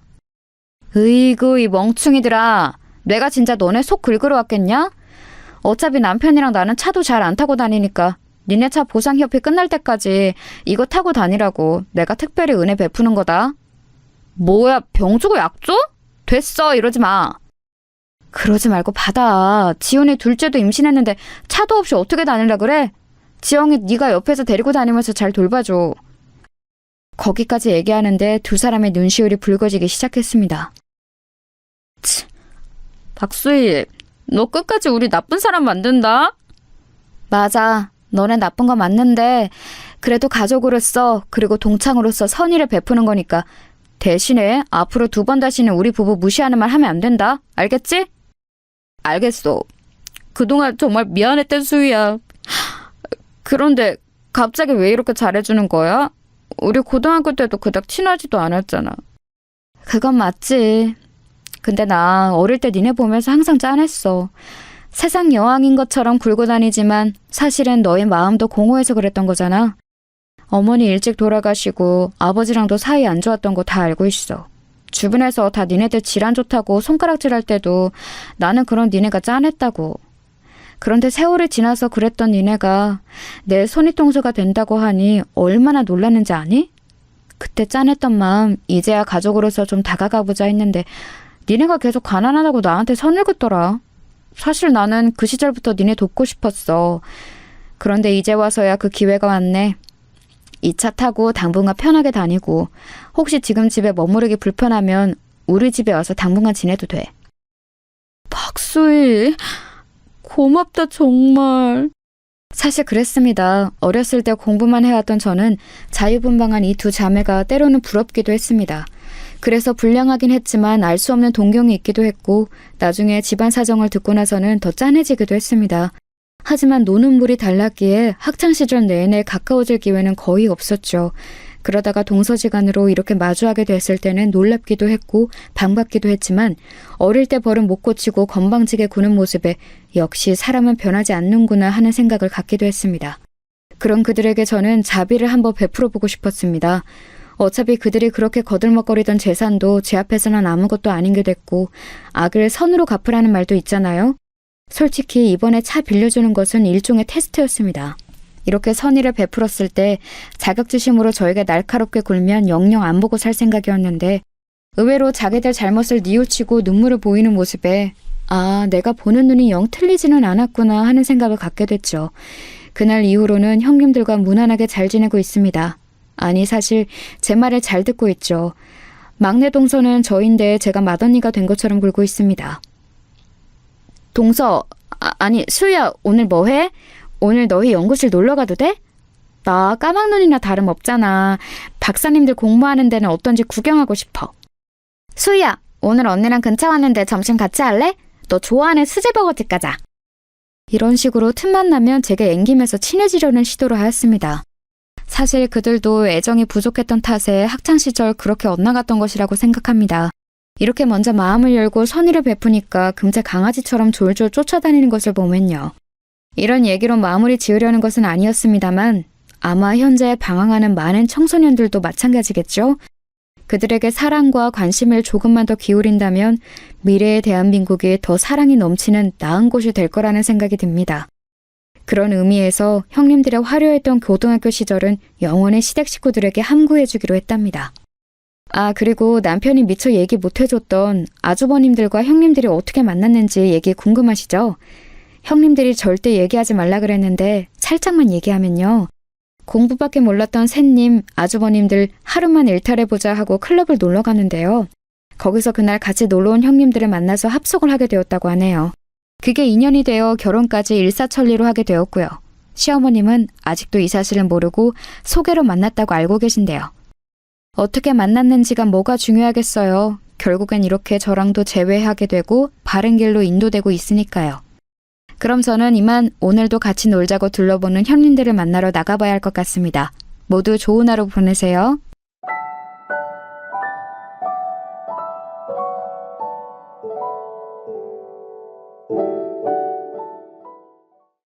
으이구, 이 멍충이들아. 내가 진짜 너네 속 긁으러 왔겠냐? 어차피 남편이랑 나는 차도 잘 안 타고 다니니까 니네 차 보상협의 끝날 때까지 이거 타고 다니라고 내가 특별히 은혜 베푸는 거다. 뭐야, 병 주고 약 줘? 됐어, 이러지 마. 그러지 말고 받아. 지훈이 둘째도 임신했는데 차도 없이 어떻게 다닐라 그래? 지영이 네가 옆에서 데리고 다니면서 잘 돌봐줘. 거기까지 얘기하는데 두 사람의 눈시울이 붉어지기 시작했습니다. 박수희, 너 끝까지 우리 나쁜 사람 만든다? 맞아. 너네 나쁜 거 맞는데 그래도 가족으로서 그리고 동창으로서 선의를 베푸는 거니까 대신에 앞으로 2번 다시는 우리 부부 무시하는 말 하면 안 된다. 알겠지? 알겠어. 그동안 정말 미안했던 수희야. 그런데 갑자기 왜 이렇게 잘해주는 거야? 우리 고등학교 때도 그닥 친하지도 않았잖아. 그건 맞지. 근데 나 어릴 때 니네 보면서 항상 짠했어. 세상 여왕인 것처럼 굴고 다니지만 사실은 너의 마음도 공허해서 그랬던 거잖아. 어머니 일찍 돌아가시고 아버지랑도 사이 안 좋았던 거 다 알고 있어. 주변에서 다 니네들 질안 좋다고 손가락질할 때도 나는 그런 니네가 짠했다고. 그런데 세월이 지나서 그랬던 니네가 내 손윗동서가 된다고 하니 얼마나 놀랐는지 아니? 그때 짠했던 마음 이제야 가족으로서 좀 다가가보자 했는데 니네가 계속 가난하다고 나한테 선을 긋더라. 사실 나는 그 시절부터 니네 돕고 싶었어. 그런데 이제 와서야 그 기회가 왔네. 이 차 타고 당분간 편하게 다니고 혹시 지금 집에 머무르기 불편하면 우리 집에 와서 당분간 지내도 돼. 박수희, 고맙다 정말. 사실 그랬습니다. 어렸을 때 공부만 해왔던 저는 자유분방한 이 두 자매가 때로는 부럽기도 했습니다. 그래서 불량하긴 했지만 알 수 없는 동경이 있기도 했고 나중에 집안 사정을 듣고 나서는 더 짠해지기도 했습니다. 하지만 노는 물이 달랐기에 학창시절 내내 가까워질 기회는 거의 없었죠. 그러다가 동서지간으로 이렇게 마주하게 됐을 때는 놀랍기도 했고 반갑기도 했지만 어릴 때 버릇 못 고치고 건방지게 구는 모습에 역시 사람은 변하지 않는구나 하는 생각을 갖기도 했습니다. 그런 그들에게 저는 자비를 한번 베풀어 보고 싶었습니다. 어차피 그들이 그렇게 거들먹거리던 재산도 제 앞에서는 아무것도 아닌 게 됐고 악을 선으로 갚으라는 말도 있잖아요. 솔직히 이번에 차 빌려주는 것은 일종의 테스트였습니다. 이렇게 선의를 베풀었을 때 자격지심으로 저에게 날카롭게 굴면 영영 안 보고 살 생각이었는데 의외로 자기들 잘못을 뉘우치고 눈물을 보이는 모습에 아, 내가 보는 눈이 영 틀리지는 않았구나 하는 생각을 갖게 됐죠. 그날 이후로는 형님들과 무난하게 잘 지내고 있습니다. 아니 사실 제 말을 잘 듣고 있죠. 막내 동서는 저인데 제가 맏언니가 된 것처럼 굴고 있습니다. 동서, 아니 수희야 오늘 뭐 해? 오늘 너희 연구실 놀러 가도 돼? 나 까막눈이나 다름없잖아. 박사님들 공부하는 데는 어떤지 구경하고 싶어. 수희야, 오늘 언니랑 근처 왔는데 점심 같이 할래? 너 좋아하는 수제버거집 가자. 이런 식으로 틈만 나면 제게 앵기면서 친해지려는 시도를 하였습니다. 사실 그들도 애정이 부족했던 탓에 학창시절 그렇게 엇나갔던 것이라고 생각합니다. 이렇게 먼저 마음을 열고 선의를 베푸니까 금세 강아지처럼 졸졸 쫓아다니는 것을 보면요. 이런 얘기로 마무리 지으려는 것은 아니었습니다만 아마 현재 방황하는 많은 청소년들도 마찬가지겠죠? 그들에게 사랑과 관심을 조금만 더 기울인다면 미래의 대한민국이 더 사랑이 넘치는 나은 곳이 될 거라는 생각이 듭니다. 그런 의미에서 형님들의 화려했던 고등학교 시절은 영원히 시댁 식구들에게 함구해주기로 했답니다. 아, 그리고 남편이 미처 얘기 못해줬던 아주버님들과 형님들이 어떻게 만났는지 얘기 궁금하시죠? 형님들이 절대 얘기하지 말라 그랬는데 살짝만 얘기하면요. 공부밖에 몰랐던 셋님, 아주버님들 하루만 일탈해보자 하고 클럽을 놀러 가는데요. 거기서 그날 같이 놀러온 형님들을 만나서 합석을 하게 되었다고 하네요. 그게 인연이 되어 결혼까지 일사천리로 하게 되었고요. 시어머님은 아직도 이 사실을 모르고 소개로 만났다고 알고 계신데요. 어떻게 만났는지가 뭐가 중요하겠어요. 결국엔 이렇게 저랑도 재회하게 되고 바른 길로 인도되고 있으니까요. 그럼 저는 이만 오늘도 같이 놀자고 둘러보는 형님들을 만나러 나가봐야 할 것 같습니다. 모두 좋은 하루 보내세요.